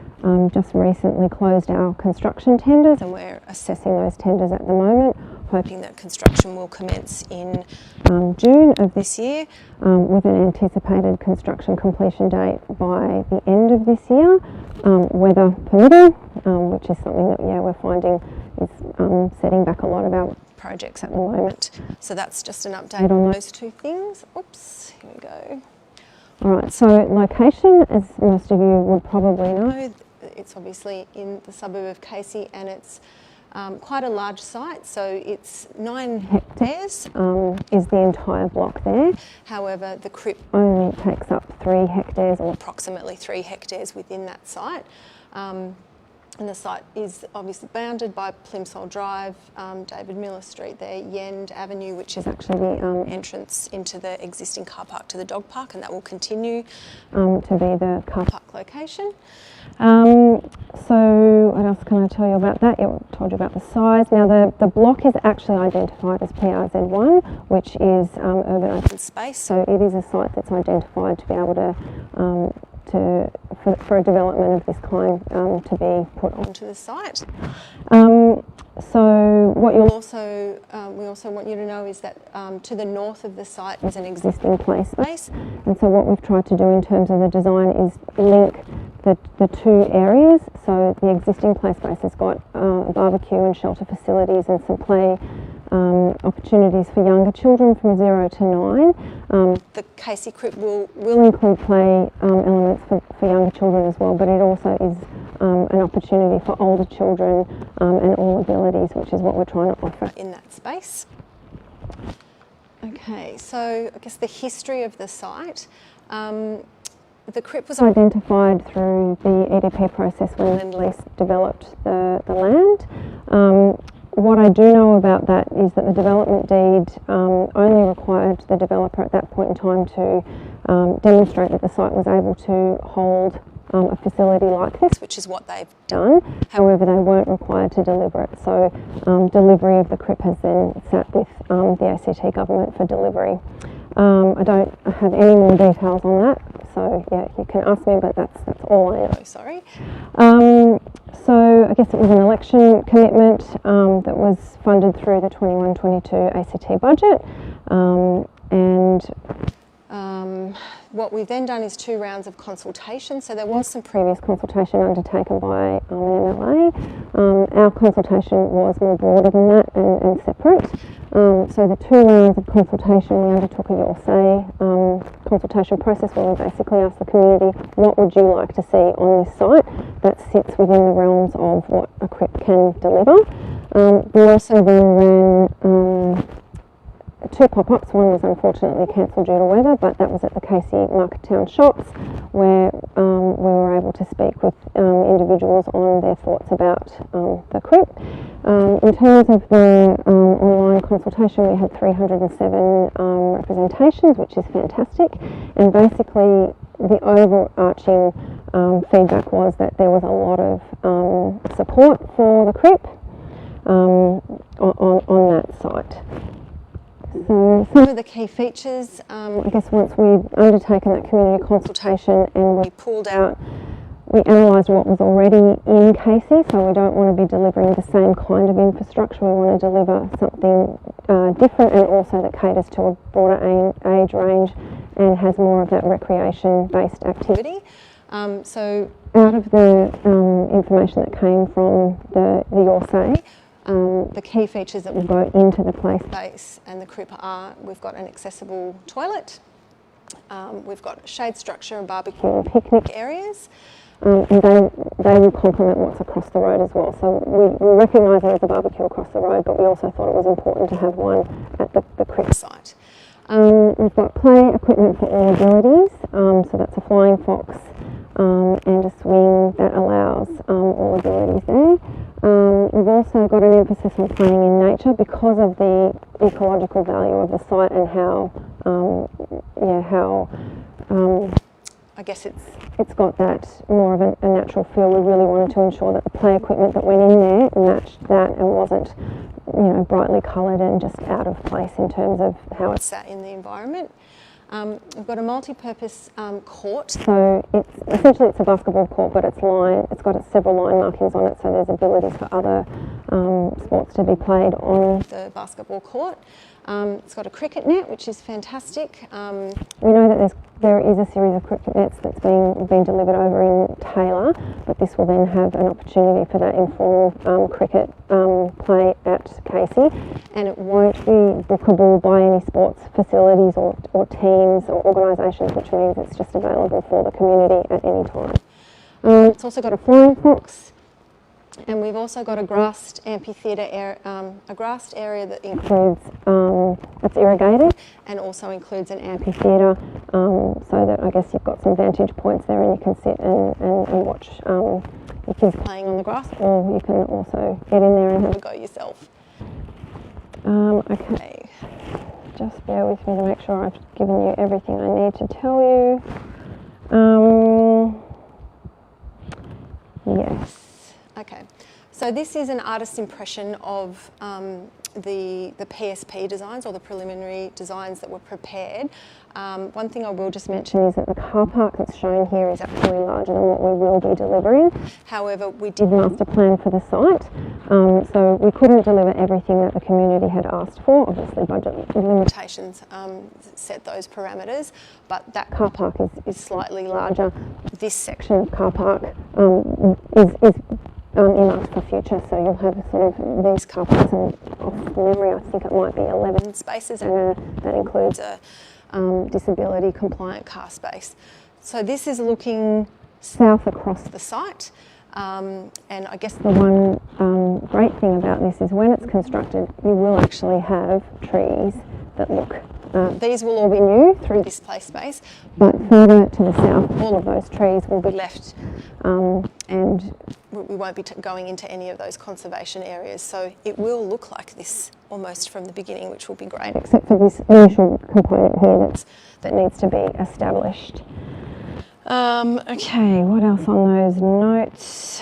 Speaker 1: just recently closed our construction tenders and we're assessing those tenders at the moment, hoping that construction will commence in June of this year, with an anticipated construction completion date by the end of this year, weather permitting, which is something that we're finding is setting back a lot of our projects at the moment. So that's just an update on those two things. Oops, here we go. All right, so location, as most of you would probably know, it's obviously in the suburb of Casey and it's quite a large site, so it's 9 hectares is the entire block there. However, the Crip only takes up 3 hectares or approximately 3 hectares within that site. And the site is obviously bounded by Plimsoll Drive, David Miller Street there, Yend Avenue, which is actually the entrance into the existing car park to the dog park, and that will continue to be the car park location. So what else can I tell you about that? I told you about the size. Now the block is actually identified as PRZ1, which is urban open space, so it is a site that's identified to be able to for a development of this kind to be put onto the site. So what you'll also, we also want you to know is that to the north of the site is an existing play space, and so what we've tried to do in terms of the design is link the two areas. So the existing play space has got barbecue and shelter facilities and some play opportunities for younger children from 0 to 9. The KC Crip will include play elements for younger children as well, but it also is an opportunity for older children and all abilities, which is what we're trying to offer in that space. Okay, so I guess the history of the site. The Crip was identified through the EDP process when Lend-Lease developed the land. What I do know about that is that the development deed only required the developer at that point in time to demonstrate that the site was able to hold a facility like this, which is what they've done. However, they weren't required to deliver it. So delivery of the Crip has then sat with the ACT government for delivery. I don't have any more details on that, so yeah, you can ask me, but that's all I know, sorry. So I guess it was an election commitment that was funded through the 21-22 ACT budget, and what we've then done is 2 rounds of consultation. So there was some previous consultation undertaken by an MLA. Our consultation was more broader than that and separate. So the 2 rounds of consultation, we undertook a your say consultation process where we basically asked the community, what would you like to see on this site that sits within the realms of what a CRIP can deliver. We also then ran 2 pop-ups. One was unfortunately cancelled due to weather, but that was at the Casey Marketown Shops, where we were able to speak with individuals on their thoughts about the CRIP. In terms of the online consultation, we had 307 representations, which is fantastic, and basically the overarching feedback was that there was a lot of support for the CRIP on that site. So some of the key features, I guess once we've undertaken that community consultation and we analysed what was already in Casey, so we don't want to be delivering the same kind of infrastructure, we want to deliver something different and also that caters to a broader age range and has more of that recreation-based activity. So out of the information that came from the Your Say, the key features that will go into the play space and the CRIP are, we've got an accessible toilet, we've got shade structure and barbecue and picnic areas, and they will complement what's across the road as well. So we recognise there is a barbecue across the road, but we also thought it was important to have one at the CRIP site. We've got play equipment for all abilities, so that's a flying fox and a swing that allows all abilities there. We've also got an emphasis on playing in nature because of the ecological value of the site and how I guess it's got that more of a natural feel. We really wanted to ensure that the play equipment that went in there matched that and wasn't, brightly coloured and just out of place in terms of how it's sat in the environment. We've got a multi-purpose court, so essentially it's a basketball court, but it's got several line markings on it, so there's abilities for other sports to be played on the basketball court. It's got a cricket net, which is fantastic. We know that there is a series of cricket nets that's been delivered over in Taylor, but this will then have an opportunity for that informal cricket play at Casey, and it won't be bookable by any sports facilities or teams or organisations, which means it's just available for the community at any time. It's also got a flying fox, and we've also got a grassed amphitheatre area, that includes that's irrigated and also includes an amphitheatre, so that I guess you've got some vantage points there and you can sit and watch your kids playing on the grass, or you can also get in there and have a go yourself. Okay, just bear with me to make sure I've given you everything I need to tell you. Yes. Okay, so this is an artist's impression of the PSP designs, or the preliminary designs that were prepared. One thing I will just mention is that the car park that's shown here is actually larger than what we will be delivering. However, we did master plan for the site, so we couldn't deliver everything that the community had asked for. Obviously, budget limitations set those parameters, but that car park is slightly larger. This section of car park is earmarked for future, so you'll have sort of these car parks, and off memory I think it might be 11 spaces, and that includes a disability compliant car space. So this is looking south across the site, and I guess the one great thing about this is when it's constructed you will actually have trees that look, these will all be new through this play space, but further to the south all of those trees will be left, and we won't be going into any of those conservation areas, so it will look like this almost from the beginning, which will be great, except for this initial component here that needs to be established. Okay, what else on those notes?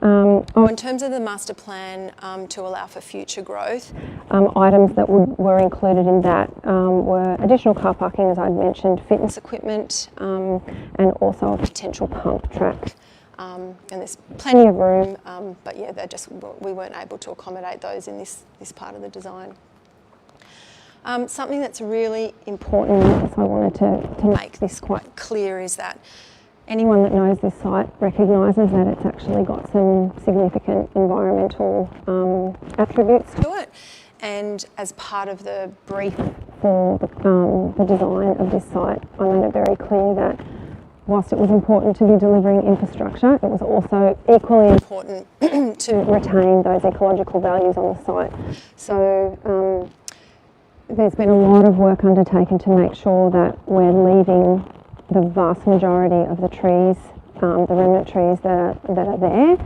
Speaker 1: In terms of the master plan to allow for future growth, items that were included in that were additional car parking, as I'd mentioned, fitness equipment, and also a potential pump track. And there's plenty of room, but yeah, we weren't able to accommodate those in this part of the design. Something that's really important, so I wanted to make this quite clear, is that anyone that knows this site recognises that it's actually got some significant environmental attributes to it, and as part of the brief for the design of this site, I made it very clear that whilst it was important to be delivering infrastructure, it was also equally important to retain those ecological values on the site. So there's been a lot of work undertaken to make sure that we're leaving the vast majority of the trees, the remnant trees that are there,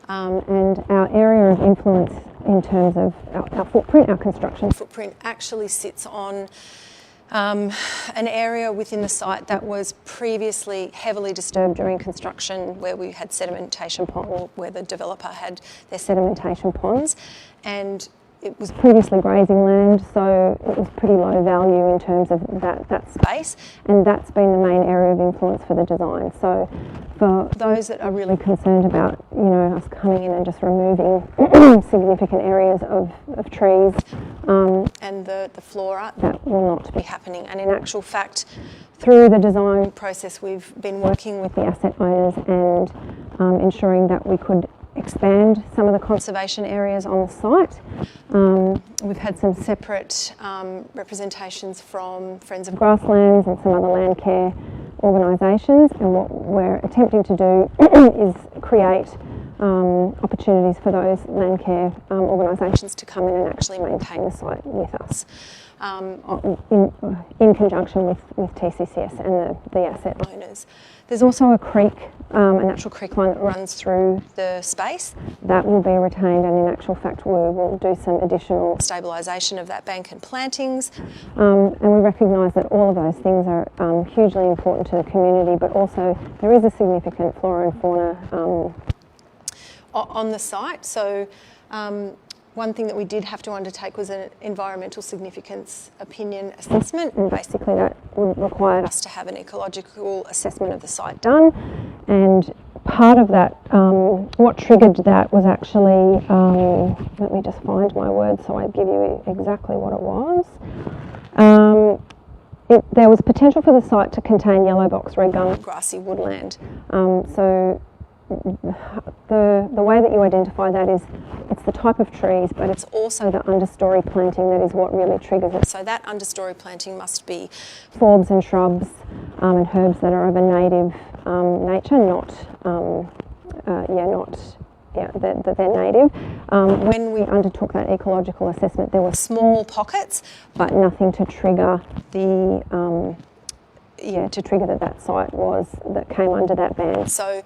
Speaker 1: and our area of influence in terms of our footprint, our construction footprint, actually sits on an area within the site that was previously heavily disturbed during construction, where we had sedimentation pond, where the developer had their sedimentation ponds, and it was previously grazing land, so it was pretty low value in terms of that space, and that's been the main area of influence for the design. So for those that are really concerned about, you know, us coming in and just removing significant areas of trees and the flora, that will not be happening. And in actual fact, through the design process, we've been working with the asset owners and ensuring that we could expand some of the conservation areas on the site. We've had some separate representations from Friends of Grasslands and some other land care organisations, and what we're attempting to do is create opportunities for those land care organisations to come in and actually maintain the site with us, in conjunction with TCCS and the asset owners. There's also a creek, a natural creek line that runs through the space. That will be retained, and in actual fact we will do some additional stabilisation of that bank and plantings. And we recognise that all of those things are hugely important to the community, but also there is a significant flora and fauna on the site. So one thing that we did have to undertake was an environmental significance opinion assessment, and basically that required us to have an ecological assessment of the site done. And part of that, what triggered that was actually, let me just find my words so I give you exactly what it was. There was potential for the site to contain yellow box red gum grassy woodland. So the way that you identify that is it's the type of trees, but it's also the understory planting that is what really triggers it. So that understory planting must be forbs and shrubs and herbs that are of a native nature, that they're native. When we undertook that ecological assessment, there were small pockets, but nothing to trigger that site that came under that ban. So.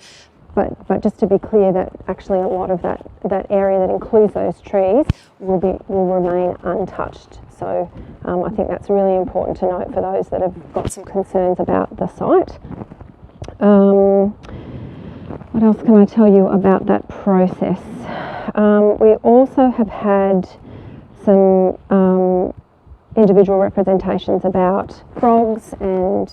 Speaker 1: But just to be clear, that actually a lot of that area that includes those trees will remain untouched. So I think that's really important to note for those that have got some concerns about the site. What else can I tell you about that process? We also have had some individual representations about frogs and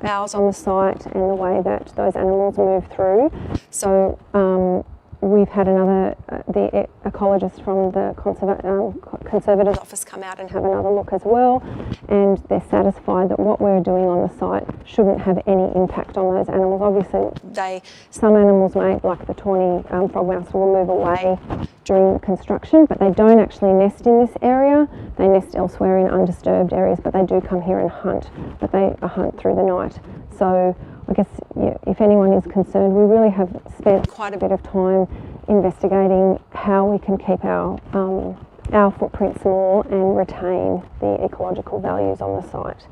Speaker 1: owls on the site and the way that those animals move through. So we've had the ecologist from the Conservator's office come out and have another look as well, and they're satisfied that what we're doing on the site shouldn't have any impact on those animals. Obviously, some animals may, like the tawny frogmouse, will move away during the construction, but they don't actually nest in this area. They nest elsewhere in undisturbed areas, but they do come here and hunt, but they hunt through the night. So I guess if anyone is concerned, we really have spent quite a bit of time investigating how we can keep our footprint small and retain the ecological values on the site.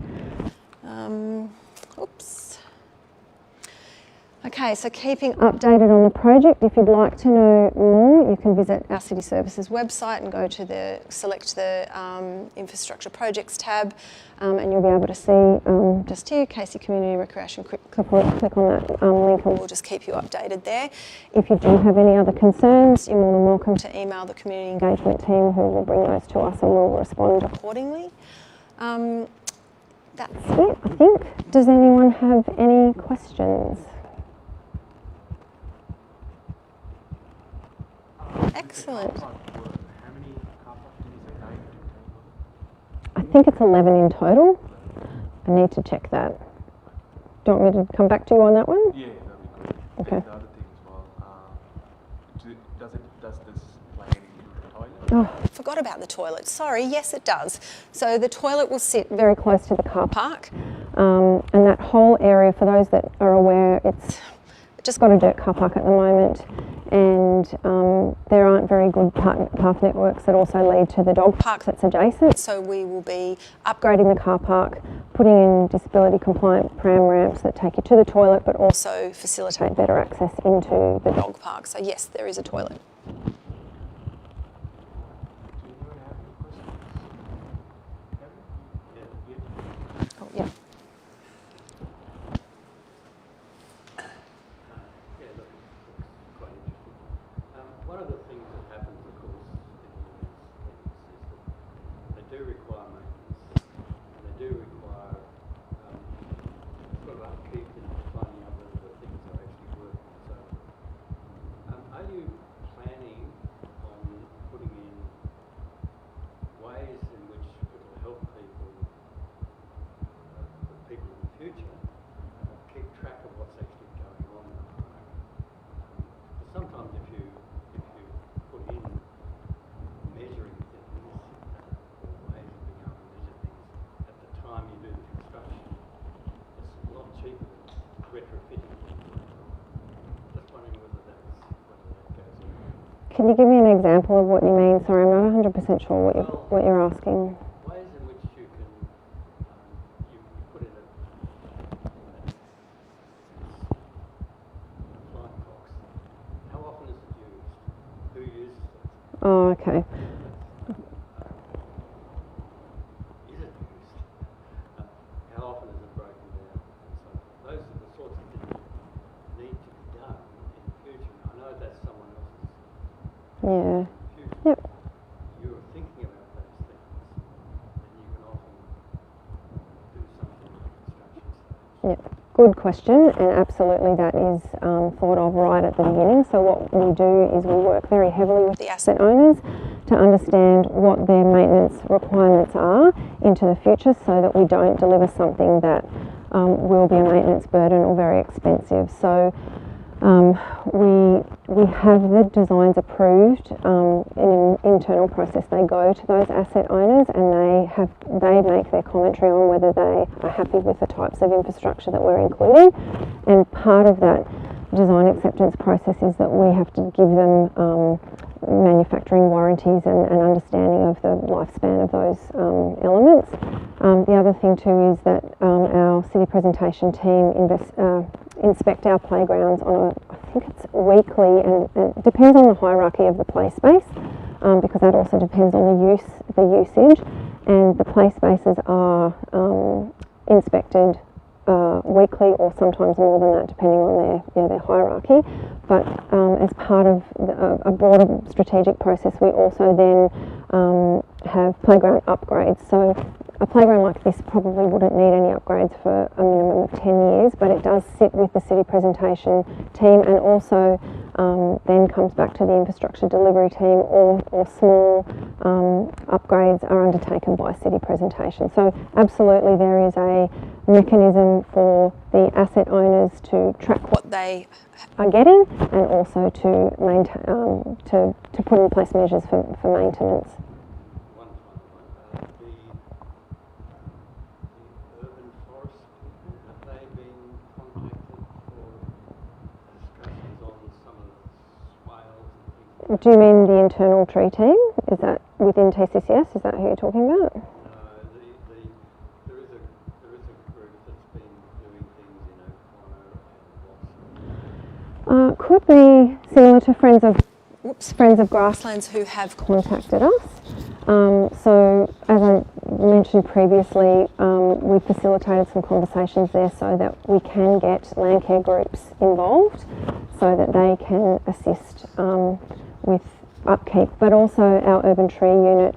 Speaker 1: Okay, so keeping updated on the project. If you'd like to know more, you can visit our City Services website and go to select the Infrastructure Projects tab, and you'll be able to see just here, Casey Community Recreation. Click on that link and we'll just keep you updated there. If you do have any other concerns, you're more than welcome to email the community engagement team, who will bring those to us and we'll respond accordingly. That's it, I think. Does anyone have any questions? Excellent. I think it's 11 in total. I need to check that. Do you want me to come back to you on that one?
Speaker 3: Yeah, that'd be great.
Speaker 1: Okay.
Speaker 3: And the other thing as well, does this plan include the toilet?
Speaker 1: Oh, I forgot about the toilet. Sorry, yes it does. So the toilet will sit very close to the car park, and that whole area, for those that are aware, it's just got a dirt car park at the moment, and there aren't very good path networks that also lead to the dog park that's adjacent. So we will be upgrading the car park, putting in disability compliant pram ramps that take you to the toilet, but also facilitate better access into the dog park. So yes, there is a toilet. Oh, yeah.
Speaker 5: One of the things that happens, of course, in all these things is that they do require maintenance, and they do require sort of upkeep and finding out whether the things are actually working. So, are you planning on putting in ways in which it will help people, the people in the future, keep track of what's actually going on in the home? Sometimes if you put in measuring things, or ways of being able to measure things at the time you do the construction, it's a lot cheaper than retrofitting things. Just wondering whether that goes in.
Speaker 1: Can you give me an example of what you mean? Sorry, I'm not 100% sure what you're asking.
Speaker 5: Ways in which you can you put in a flying box. How often is it used? Who uses it?
Speaker 1: Oh, okay.
Speaker 5: Is it used? How often is it broken down? And so those are the sorts of things that need to be done in the future. I know that's someone else's
Speaker 1: Yeah.
Speaker 5: future.
Speaker 1: Yep.
Speaker 5: You're thinking about those things, then you can often do something at the construction stage.
Speaker 1: Yep. Good question, and absolutely that is thought of right at the beginning. So what we do is we work very heavily with the asset owners to understand what their maintenance requirements are into the future, so that we don't deliver something that will be a maintenance burden or very expensive. So we have the designs approved in an internal process. They go to those asset owners, and they make their commentary on whether they are happy with the types of infrastructure that we're including. And part of that design acceptance process is that we have to give them manufacturing warranties and understanding of the lifespan of those elements. The other thing too is that our city presentation team inspect our playgrounds on I think it's weekly, and it depends on the hierarchy of the play space, because that also depends on the usage, and the play spaces are inspected weekly, or sometimes more than that, depending on their hierarchy. But as part of a broader strategic process, we also then have playground upgrades. So a playground like this probably wouldn't need any upgrades for a minimum of 10 years, but it does sit with the city presentation team, and also then comes back to the infrastructure delivery team, or small upgrades are undertaken by city presentation. So absolutely there is a mechanism for the asset owners to track what they are getting, and also to maintain, to put in place measures for maintenance.
Speaker 5: One final one. The urban forest people, have they been contacted for discussions on some of the swales and things?
Speaker 1: Do you mean the internal tree team? Is that within TCCS? Is that who you're talking about?
Speaker 5: There is a group that's been doing things in O'Connor and Watson.
Speaker 1: Could be similar to Friends of Grasslands, who have contacted us. So as I mentioned previously, we facilitated some conversations there so that we can get land care groups involved, so that they can assist with upkeep. But also our urban tree unit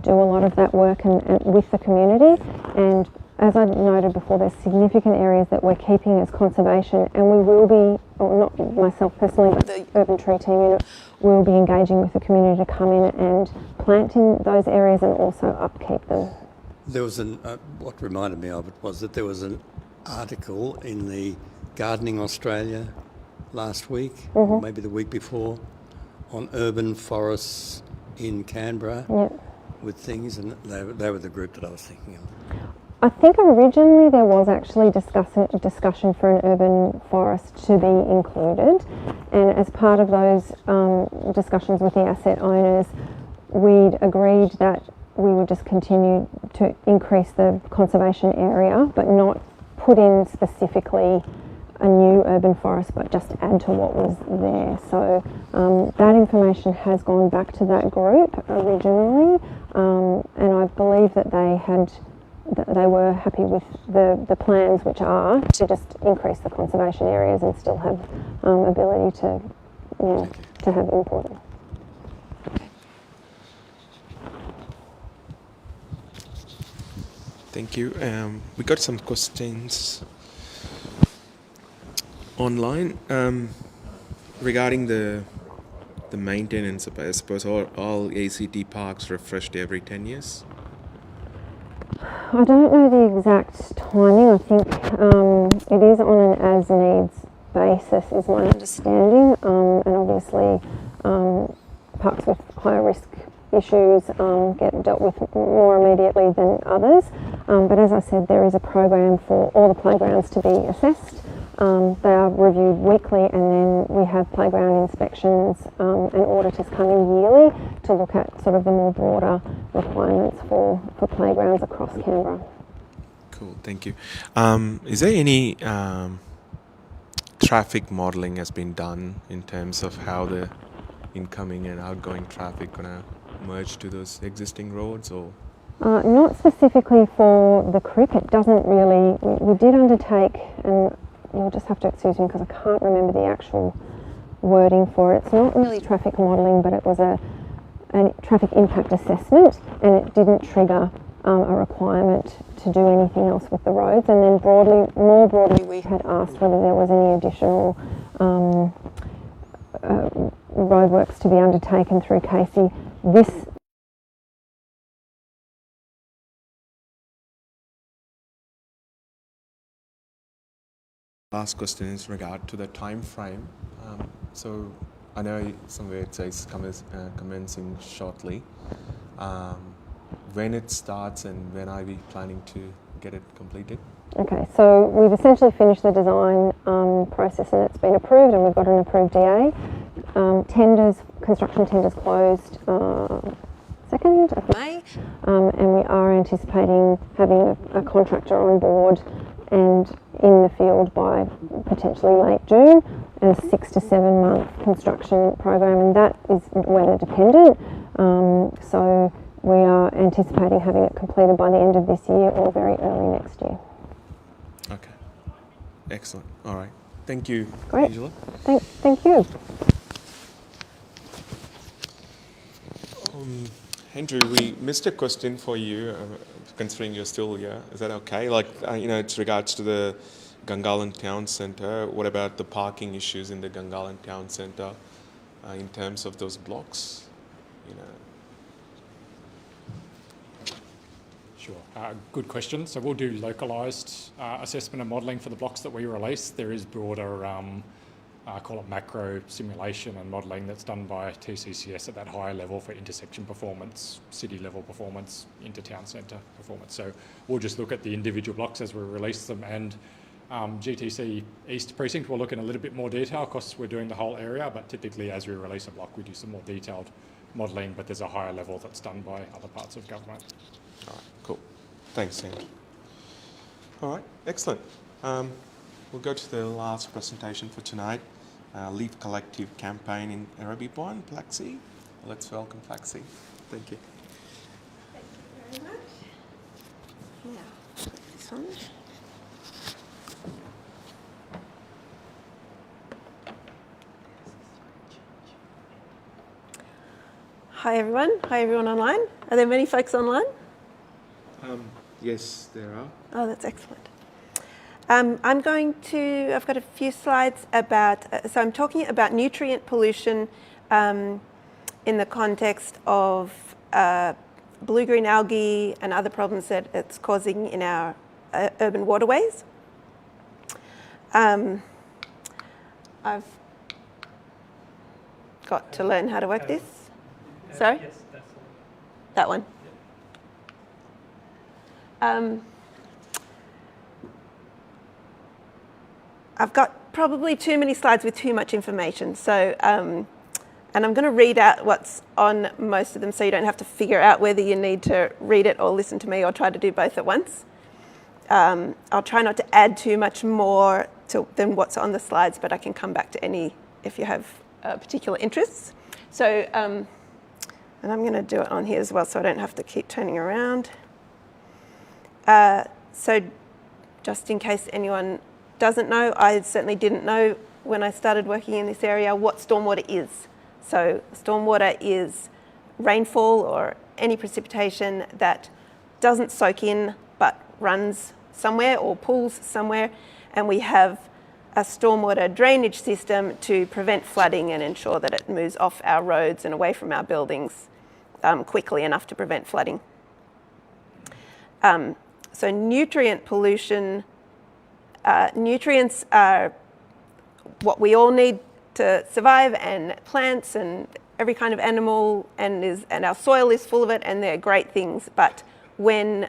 Speaker 1: do a lot of that work and with the community. And as I noted before, there's significant areas that we're keeping as conservation, and we will be, or not myself personally, but the urban tree team unit will be engaging with the community to come in and plant in those areas and also upkeep them.
Speaker 5: There was what reminded me of it was that there was an article in the Gardening Australia last week, or maybe the week before, on urban forests in Canberra
Speaker 1: Yep.
Speaker 5: with things, and they were the group that I was thinking of.
Speaker 1: I think originally there was actually discussion for an urban forest to be included, and as part of those discussions with the asset owners, we'd agreed that we would just continue to increase the conservation area, but not put in specifically a new urban forest, but just add to what was there. So that information has gone back to that group originally, and I believe that they were happy with the plans, which are to just increase the conservation areas and still have ability to, to have input.
Speaker 3: Thank you. We got some questions online regarding the maintenance. I suppose all ACT parks refreshed every 10 years.
Speaker 1: I don't know the exact timing. I think it is on an as-needs basis, is my understanding, and obviously parks with higher risk issues get dealt with more immediately than others. But as I said, there is a program for all the playgrounds to be assessed. They are reviewed weekly, and then we have playground inspections and auditors coming yearly to look at sort of the more broader requirements for playgrounds across Canberra.
Speaker 3: Cool, thank you. Is there any traffic modelling has been done in terms of how the incoming and outgoing traffic gonna merge to those existing roads, or?
Speaker 1: Not specifically for the CRIP. It doesn't really. We did undertake, and you'll just have to excuse me because I can't remember the actual wording for it. It's not really traffic modelling, but it was a traffic impact assessment, and it didn't trigger a requirement to do anything else with the roads. And then more broadly, we had asked whether there was any additional roadworks to be undertaken through Casey.
Speaker 3: Last question is regard to the time frame. So I know somewhere it says commencing shortly. When it starts and when are we planning to get it completed?
Speaker 1: Okay, so we've essentially finished the design process, and it's been approved, and we've got an approved DA. Construction tenders closed 2nd of May, and we are anticipating having a contractor on board and in the field by potentially late June, and a 6 to 7 month construction program, and that is weather dependent. So we are anticipating having it completed by the end of this year or very early next year.
Speaker 3: Okay, excellent. All right, thank you,
Speaker 1: Great.
Speaker 3: Angela.
Speaker 1: Thank you.
Speaker 3: Andrew, we missed a question for you, considering you're still here. Is that okay? Like, it's regards to the Gungahlin Town Centre. What about the parking issues in the Gungahlin Town Centre in terms of those blocks?
Speaker 4: Sure. Good question. So we'll do localised assessment and modelling for the blocks that we release. There is broader, call it macro simulation and modelling that's done by TCCS at that higher level for intersection performance, city level performance, inter-town centre performance. So we'll just look at the individual blocks as we release them, and GTC East Precinct will look in a little bit more detail because we're doing the whole area, but typically as we release a block we do some more detailed modelling, but there's a higher level that's done by other parts of government.
Speaker 3: All right, cool. Thanks, Andrew. All right, excellent. We'll go to the last presentation for tonight. Leaf Collective campaign in Arabibourne, Plaxi. Let's welcome Plaxi. Thank you.
Speaker 1: Thank you very much. Now, this one.
Speaker 7: Hi everyone. Hi everyone online. Are there many folks online?
Speaker 3: Yes, there are.
Speaker 7: Oh, that's excellent. I've got a few slides about, so I'm talking about nutrient pollution in the context of blue-green algae and other problems that it's causing in our urban waterways. I've got to learn how to work this. Sorry?
Speaker 8: Yes,
Speaker 7: that one. I've got probably too many slides with too much information, so and I'm going to read out what's on most of them so you don't have to figure out whether you need to read it or listen to me or try to do both at once. I'll try not to add too much more than what's on the slides, but I can come back to any if you have particular interests. So, and I'm going to do it on here as well so I don't have to keep turning around. So just in case anyone doesn't know, I certainly didn't know when I started working in this area what stormwater is. So stormwater is rainfall or any precipitation that doesn't soak in but runs somewhere or pools somewhere, and we have a stormwater drainage system to prevent flooding and ensure that it moves off our roads and away from our buildings quickly enough to prevent flooding. So nutrient pollution, nutrients are what we all need to survive, and plants and every kind of animal, and our soil is full of it, and they're great things. But when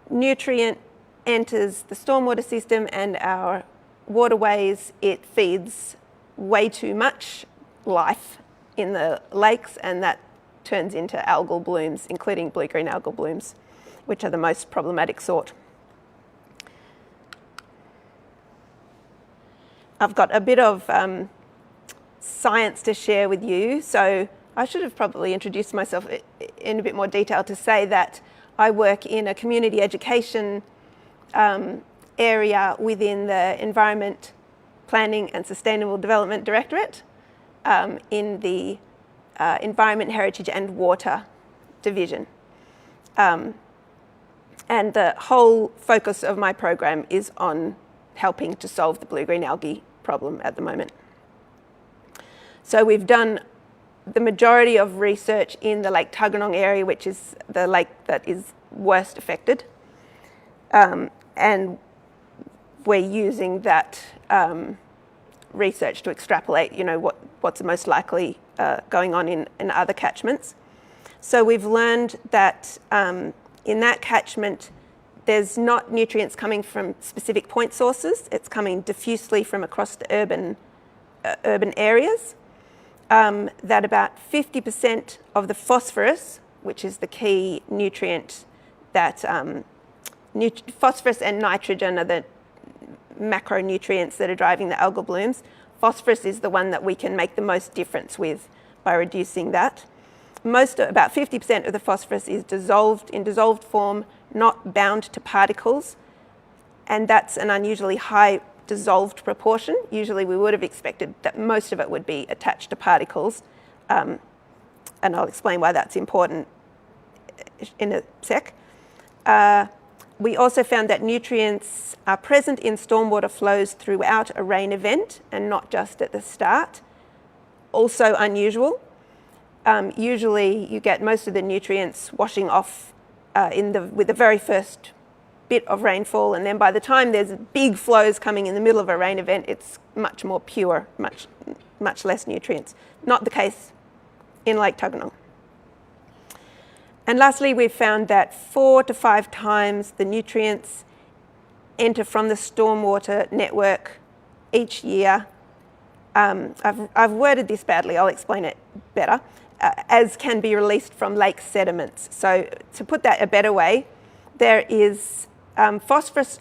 Speaker 7: nutrient enters the stormwater system and our waterways, it feeds way too much life in the lakes, and that turns into algal blooms, including blue-green algal blooms, which are the most problematic sort. I've got a bit of science to share with you. So I should have probably introduced myself in a bit more detail to say that I work in a community education area within the Environment Planning and Sustainable Development Directorate in the Environment, Heritage and Water Division. And the whole focus of my program is on helping to solve the blue-green algae problem at the moment. So we've done the majority of research in the Lake Tuggeranong area, which is the lake that is worst affected. And we're using that research to extrapolate, what's most likely going on in other catchments. So we've learned that in that catchment, there's not nutrients coming from specific point sources. It's coming diffusely from across the urban areas. That about 50% of the phosphorus, which is the key nutrient that phosphorus and nitrogen are the macronutrients that are driving the algal blooms. Phosphorus is the one that we can make the most difference with by reducing that. About 50% of the phosphorus is dissolved in dissolved form, not bound to particles, and that's an unusually high dissolved proportion. Usually we would have expected that most of it would be attached to particles, and I'll explain why that's important in a sec. We also found that nutrients are present in stormwater flows throughout a rain event and not just at the start. Also unusual. Usually you get most of the nutrients washing off with the very first bit of rainfall, and then by the time there's big flows coming in the middle of a rain event, it's much more pure, much less nutrients. Not the case in Lake Tuggeranong. And lastly, we've found that 4 to 5 times the nutrients enter from the stormwater network each year. I've worded this badly, I'll explain it better, as can be released from lake sediments. So to put that a better way, there is phosphorus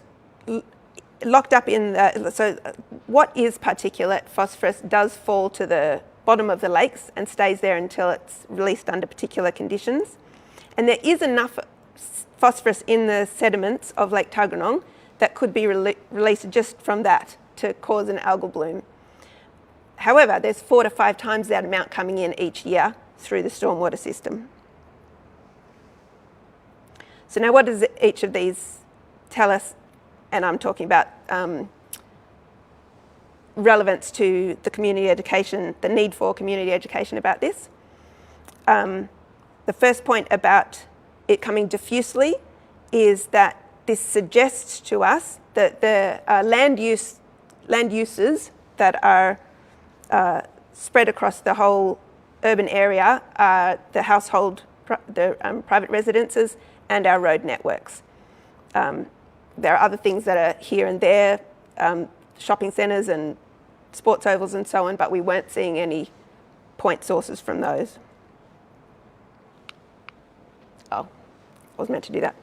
Speaker 7: locked up in the, so what is particulate? Phosphorus does fall to the bottom of the lakes and stays there until it's released under particular conditions. And there is enough phosphorus in the sediments of Lake Tuggeranong that could be released just from that to cause an algal bloom. However, there's 4 to 5 times that amount coming in each year through the stormwater system. So now what does each of these tell us? And I'm talking about relevance to the community education, the need for community education about this. The first point about it coming diffusely is that this suggests to us that the land uses that are spread across the whole urban area are the private residences and our road networks. There are other things that are here and there, shopping centres and sports ovals and so on, but we weren't seeing any point sources from those. Oh, I was meant to do that.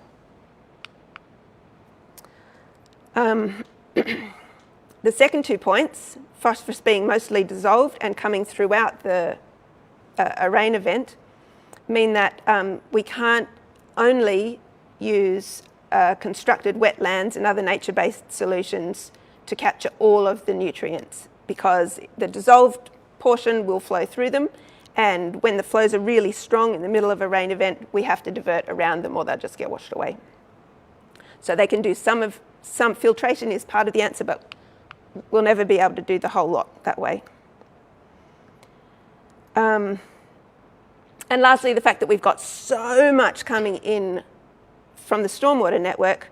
Speaker 7: The second 2 points, phosphorus being mostly dissolved and coming throughout a rain event, mean that we can't only use constructed wetlands and other nature-based solutions to capture all of the nutrients, because the dissolved portion will flow through them, and when the flows are really strong in the middle of a rain event, we have to divert around them or they'll just get washed away. So they can do some filtration is part of the answer, but we'll never be able to do the whole lot that way. And lastly, the fact that we've got so much coming in from the stormwater network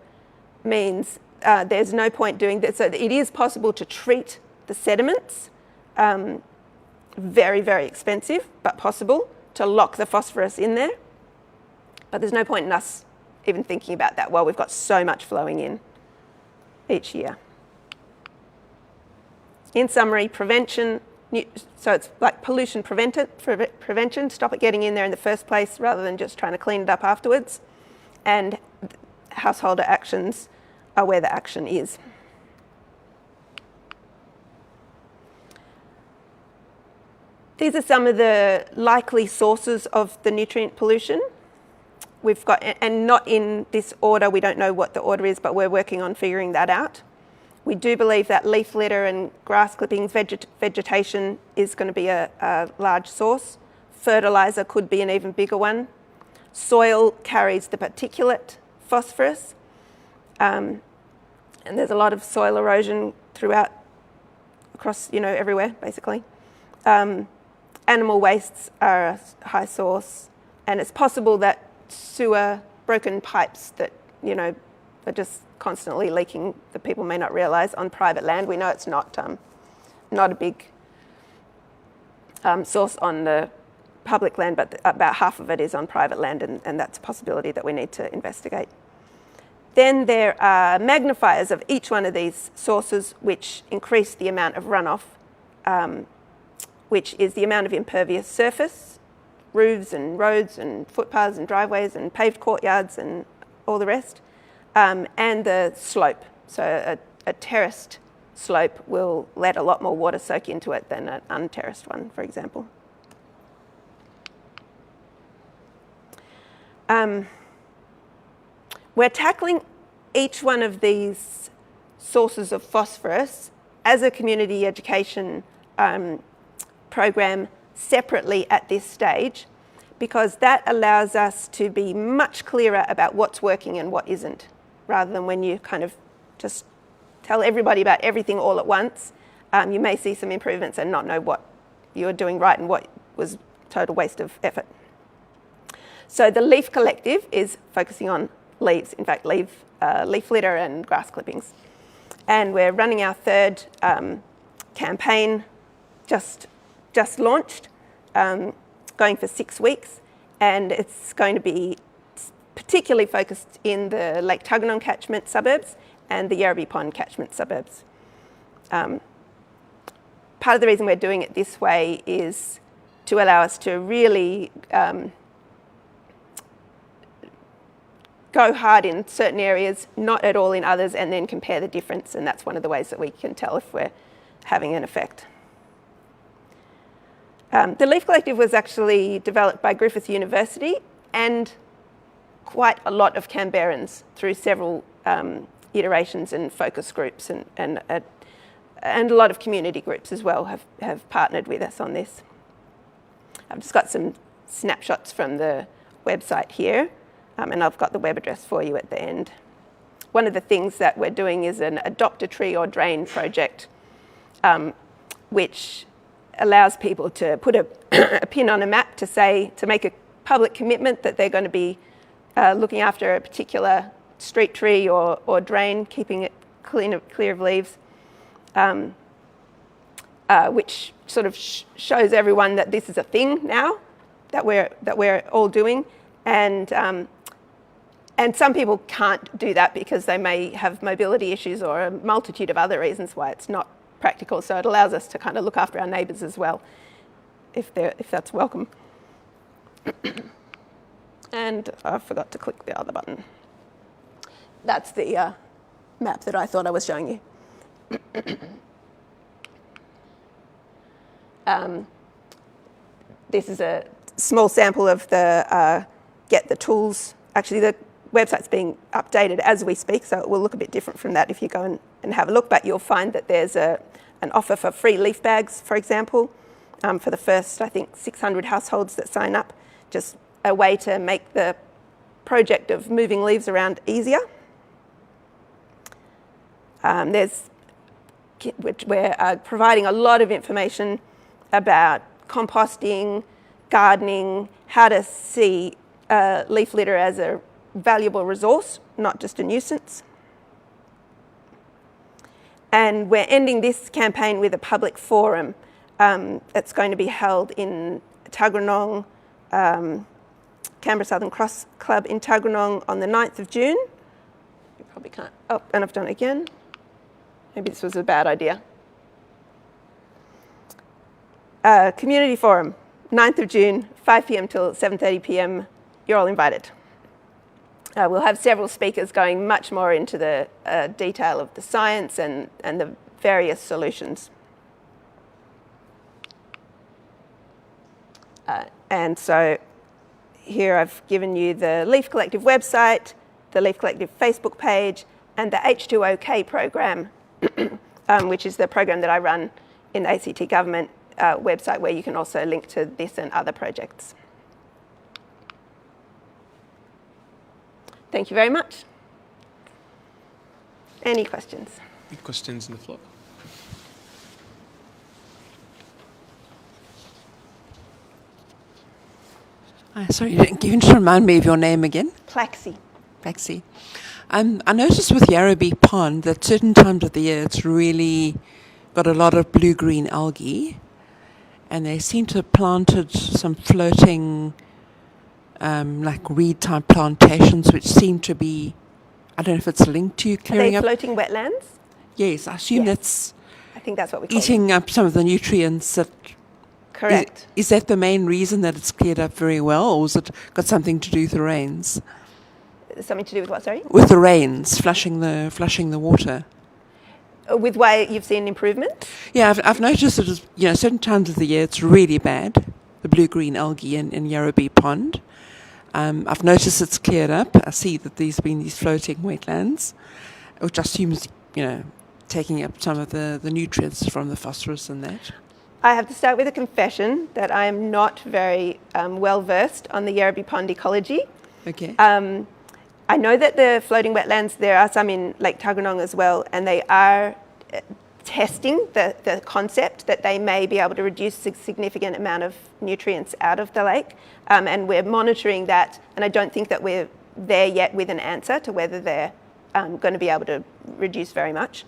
Speaker 7: means there's no point doing that. So it is possible to treat the sediments, very, very expensive, but possible to lock the phosphorus in there. But there's no point in us even thinking about that while we've got so much flowing in each year. In summary, prevention, so it's like pollution prevention, stop it getting in there in the first place rather than just trying to clean it up afterwards. And householder actions are where the action is. These are some of the likely sources of the nutrient pollution. We've got, and not in this order, we don't know what the order is, but we're working on figuring that out. We do believe that leaf litter and grass clippings, vegetation is going to be a large source. Fertiliser could be an even bigger one. Soil carries the particulate phosphorus, and there's a lot of soil erosion throughout, across, everywhere, basically. Animal wastes are a high source, and it's possible that sewer, broken pipes that, are just constantly leaking that people may not realise on private land. We know it's not a big source on the public land, but about half of it is on private land, and that's a possibility that we need to investigate. Then there are magnifiers of each one of these sources which increase the amount of runoff, which is the amount of impervious surface, roofs and roads and footpaths and driveways and paved courtyards and all the rest, and the slope. So a terraced slope will let a lot more water soak into it than an unterraced one, for example. We're tackling each one of these sources of phosphorus as a community education program separately at this stage, because that allows us to be much clearer about what's working and what isn't, rather than when you kind of just tell everybody about everything all at once. You may see some improvements and not know what you're doing right and what was total waste of effort. So the Leaf Collective is focusing on leaves, in fact leaf litter and grass clippings. And we're running our third campaign, just launched, going for 6 weeks, and it's going to be particularly focused in the Lake Tuggeranong catchment suburbs and the Yarrabee Pond catchment suburbs. Part of the reason we're doing it this way is to allow us to really go hard in certain areas, not at all in others, and then compare the difference, and that's one of the ways that we can tell if we're having an effect. The Leaf Collective was actually developed by Griffith University and quite a lot of Canberrans through several iterations and focus groups, and a lot of community groups as well have partnered with us on this. I've just got some snapshots from the website here, and I've got the web address for you at the end. One of the things that we're doing is an adopt a tree or drain project, which allows people to put a pin on a map to make a public commitment that they're going to be looking after a particular street tree or drain, keeping it clear of leaves. which sort of shows everyone that this is a thing now that we're all doing, and some people can't do that because they may have mobility issues or a multitude of other reasons why it's not practical. So it allows us to kind of look after our neighbours as well, if that's welcome. And I forgot to click the other button. That's the map that I thought I was showing you. This is a small sample of the Get the Tools. Actually, the website's being updated as we speak, so it will look a bit different from that if you go and have a look, but you'll find that there's an offer for free leaf bags, for example, for the first, I think, 600 households that sign up, just a way to make the project of moving leaves around easier. We're providing a lot of information about composting, gardening, how to see leaf litter as a valuable resource, not just a nuisance. And we're ending this campaign with a public forum that's going to be held in Tuggeranong, Canberra Southern Cross Club in Tuggeranong on the 9th of June. You probably can't. Oh, and I've done it again. Maybe this was a bad idea. Community forum, 9th of June, 5 p.m. till 7:30 p.m. You're all invited. We'll have several speakers going much more into the detail of the science and the various solutions. And so here I've given you the Leaf Collective website, the Leaf Collective Facebook page, and the H2OK program, which is the program that I run in the ACT government website, where you can also link to this and other projects. Thank you very much. Any questions?
Speaker 3: Any questions on the floor?
Speaker 6: Sorry, can you just remind me of your name again?
Speaker 7: Plaxi.
Speaker 6: Plaxi. I noticed with Yarrabee Pond that certain times of the year it's really got a lot of blue-green algae, and they seem to have planted some floating like reed-type plantations, which seem to be, I don't know if it's linked to clearing up.
Speaker 7: Are they floating wetlands?
Speaker 6: Yes, I assume that's
Speaker 7: I think that's what we call
Speaker 6: eating up some of the nutrients that.
Speaker 7: Correct.
Speaker 6: Is that the main reason that it's cleared up very well, or has it got something to do with the rains?
Speaker 7: Something to do with what, sorry?
Speaker 6: With the rains, flushing the water.
Speaker 7: With why you've seen improvement?
Speaker 6: Yeah, I've noticed that certain times of the year it's really bad, the blue-green algae in Yarrabee Pond. I've noticed it's cleared up. I see that there's been these floating wetlands, which I assume is, taking up some of the nutrients from the phosphorus and that.
Speaker 7: I have to start with a confession that I am not very well versed on the Yarrabee Pond ecology.
Speaker 6: Okay.
Speaker 7: I know that the floating wetlands, there are some in Lake Tuggeranong as well, and they are testing the concept that they may be able to reduce a significant amount of nutrients out of the lake, and we're monitoring that, and I don't think that we're there yet with an answer to whether they're going to be able to reduce very much.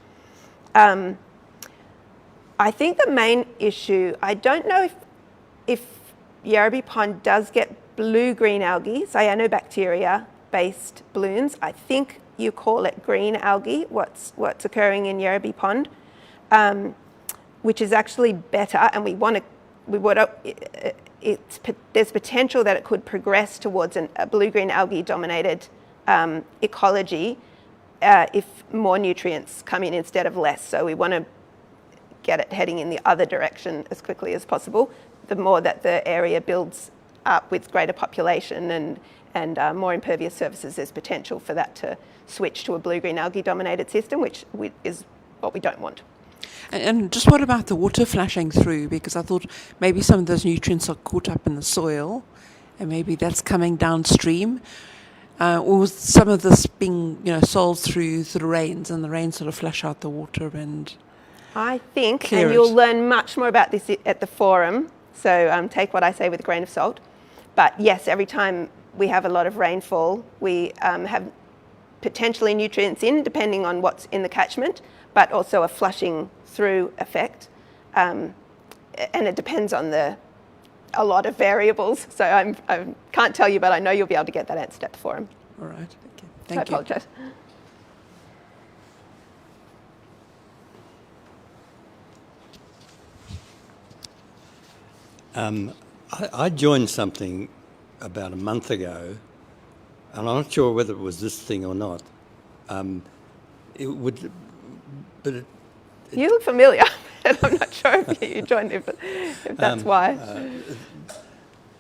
Speaker 7: I think the main issue, I don't know if Yarrabee Pond does get blue-green algae, cyanobacteria-based blooms. I think you call it green algae, what's occurring in Yarrabee Pond, which is actually better, and there's potential that it could progress towards a blue-green algae-dominated ecology if more nutrients come in instead of less. So we want to get it heading in the other direction as quickly as possible. The more that the area builds up with greater population and more impervious surfaces, there's potential for that to switch to a blue-green algae-dominated system, which is what we don't want.
Speaker 6: And just what about the water flashing through? Because I thought maybe some of those nutrients are caught up in the soil, and maybe that's coming downstream. Or was some of this being, solved through the rains, and the rains sort of flush out the water and...
Speaker 7: I think, and you'll learn much more about this at the forum, so take what I say with a grain of salt. But yes, every time we have a lot of rainfall, we have potentially nutrients in, depending on what's in the catchment, but also a flushing through effect. and it depends on a lot of variables. So I can't tell you, but I know you'll be able to get that answered at the forum.
Speaker 6: All right. Okay.
Speaker 7: I
Speaker 6: Thank you.
Speaker 7: apologise.
Speaker 5: I joined something about a month ago, and I'm not sure whether it was this thing or not. It would, but it,
Speaker 7: You look familiar, and I'm not sure if you joined it, but if that's why.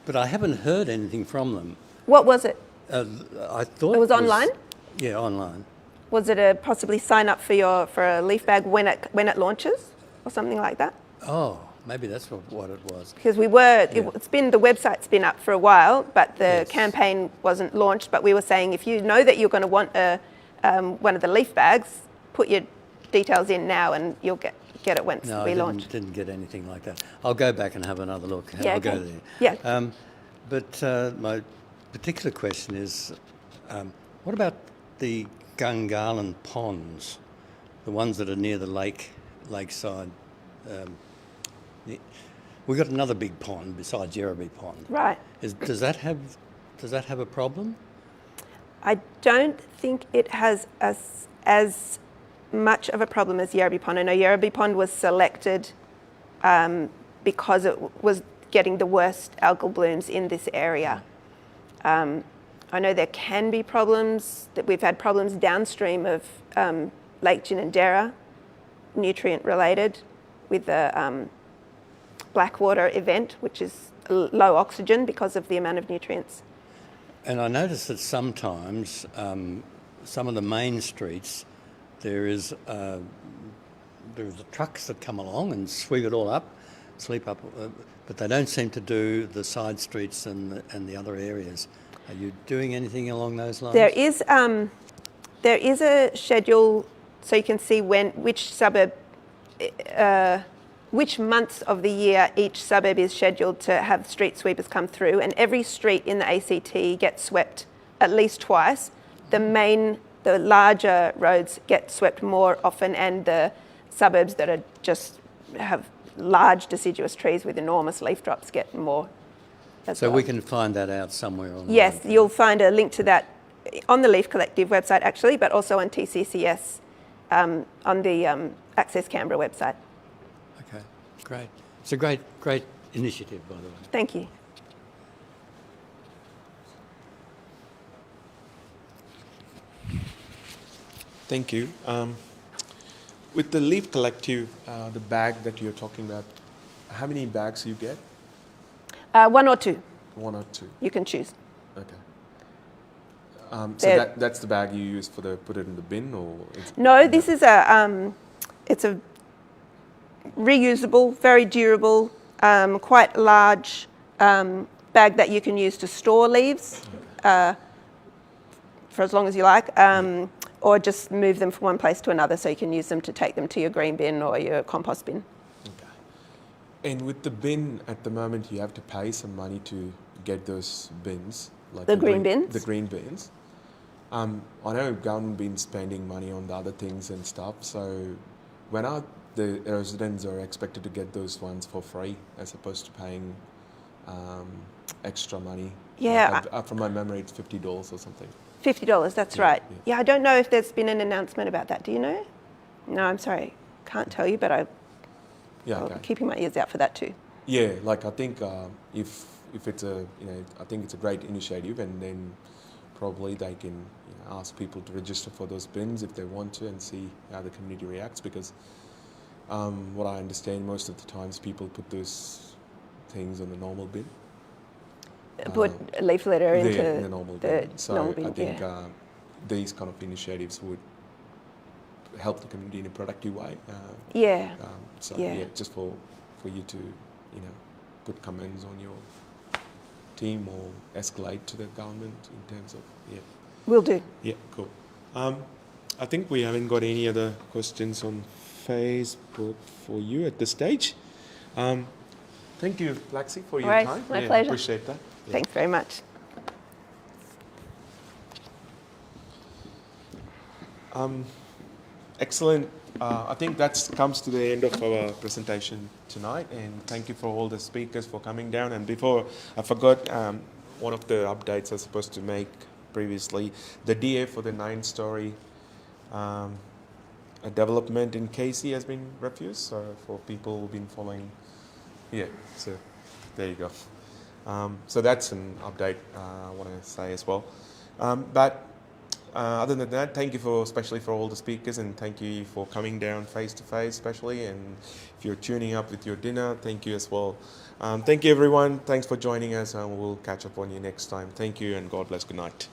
Speaker 5: but I haven't heard anything from them.
Speaker 7: What was it?
Speaker 5: I thought
Speaker 7: It was online?
Speaker 5: Yeah, online.
Speaker 7: Was it a possibly sign up for a leaf bag when it launches, or something like that?
Speaker 5: Oh, maybe that's what it was.
Speaker 7: Because the website's been up for a while, but the campaign wasn't launched. But we were saying if you know that you're going to want one of the leaf bags, put your details in now, and you'll get it once we launch.
Speaker 5: Didn't get anything like that. I'll go back and have another look.
Speaker 7: Yeah,
Speaker 5: I'll
Speaker 7: okay.
Speaker 5: go there.
Speaker 7: Yeah.
Speaker 5: But my particular question is, what about the Gungahlin ponds, the ones that are near the lakeside? We've got another big pond besides Yerrabee Pond.
Speaker 7: Right.
Speaker 5: Does that have a problem?
Speaker 7: I don't think it has as much of a problem as Yerrabee Pond. I know Yerrabee Pond was selected because it was getting the worst algal blooms in this area. I know there can be problems, that we've had problems downstream of Lake Ginninderra, nutrient related, with the Blackwater event, which is low oxygen because of the amount of nutrients.
Speaker 5: And I noticed that sometimes some of the main streets, there's the trucks that come along and sweep it all up, but they don't seem to do the side streets and the other areas. Are you doing anything along those lines?
Speaker 7: There is a schedule, so you can see which suburb, which months of the year each suburb is scheduled to have street sweepers come through, and every street in the ACT gets swept at least twice. The larger roads get swept more often, and the suburbs that are just have large deciduous trees with enormous leaf drops get more.
Speaker 5: So we can find that out somewhere online?
Speaker 7: Yes, you'll find a link to that on the Leaf Collective website actually, but also on TCCS on the Access Canberra website.
Speaker 5: Okay, great. It's a great initiative, by the way.
Speaker 7: Thank you.
Speaker 3: Thank you. With the Leaf Collective, the bag that you're talking about, how many bags you get?
Speaker 7: One or two.
Speaker 3: One or two.
Speaker 7: You can choose.
Speaker 3: Okay. So that's the bag you use for put it in the bin, or?
Speaker 7: No, this is it's a reusable, very durable, quite large bag that you can use to store leaves for as long as you like, or just move them from one place to another, so you can use them to take them to your green bin or your compost bin.
Speaker 3: And with the bin, at the moment, you have to pay some money to get those bins. Like
Speaker 7: The green bins?
Speaker 3: The green bins. I know government been spending money on the other things and stuff, so when are the residents are expected to get those ones for free as opposed to paying extra money?
Speaker 7: Yeah.
Speaker 3: Like from my memory, it's $50 or something.
Speaker 7: $50, that's right. Yeah, I don't know if there's been an announcement about that. Do you know? No, I'm sorry. Can't tell you, but I'm keeping my ears out for that too.
Speaker 3: Yeah, like I think if it's I think it's a great initiative, and then probably they can ask people to register for those bins if they want to, and see how the community reacts, because what I understand, most of the times people put those things on the normal bin.
Speaker 7: Put a leaf litter into
Speaker 3: the normal bin. So I think these kind of initiatives would help the community in a productive way. Just for you to put comments on your team or escalate to the government in terms of
Speaker 7: Will do.
Speaker 3: Yeah, cool. I think we haven't got any other questions on Facebook for you at this stage. Thank you, Laxi, for your time.
Speaker 7: My pleasure.
Speaker 3: Appreciate that. Yeah.
Speaker 7: Thanks very much.
Speaker 3: Excellent I think that comes to the end of our presentation tonight, and thank you for all the speakers for coming down. And before I forgot, one of the updates I was supposed to make previously, the DA for the 9-story development in Casey has been refused. So for people who've been following, yeah, so there you go. So that's an update I want to say as well. But other than that, thank you especially for all the speakers, and thank you for coming down face to face especially, and if you're tuning up with your dinner, thank you as well. Thank you everyone, thanks for joining us, and we'll catch up on you next time. Thank you and God bless, good night.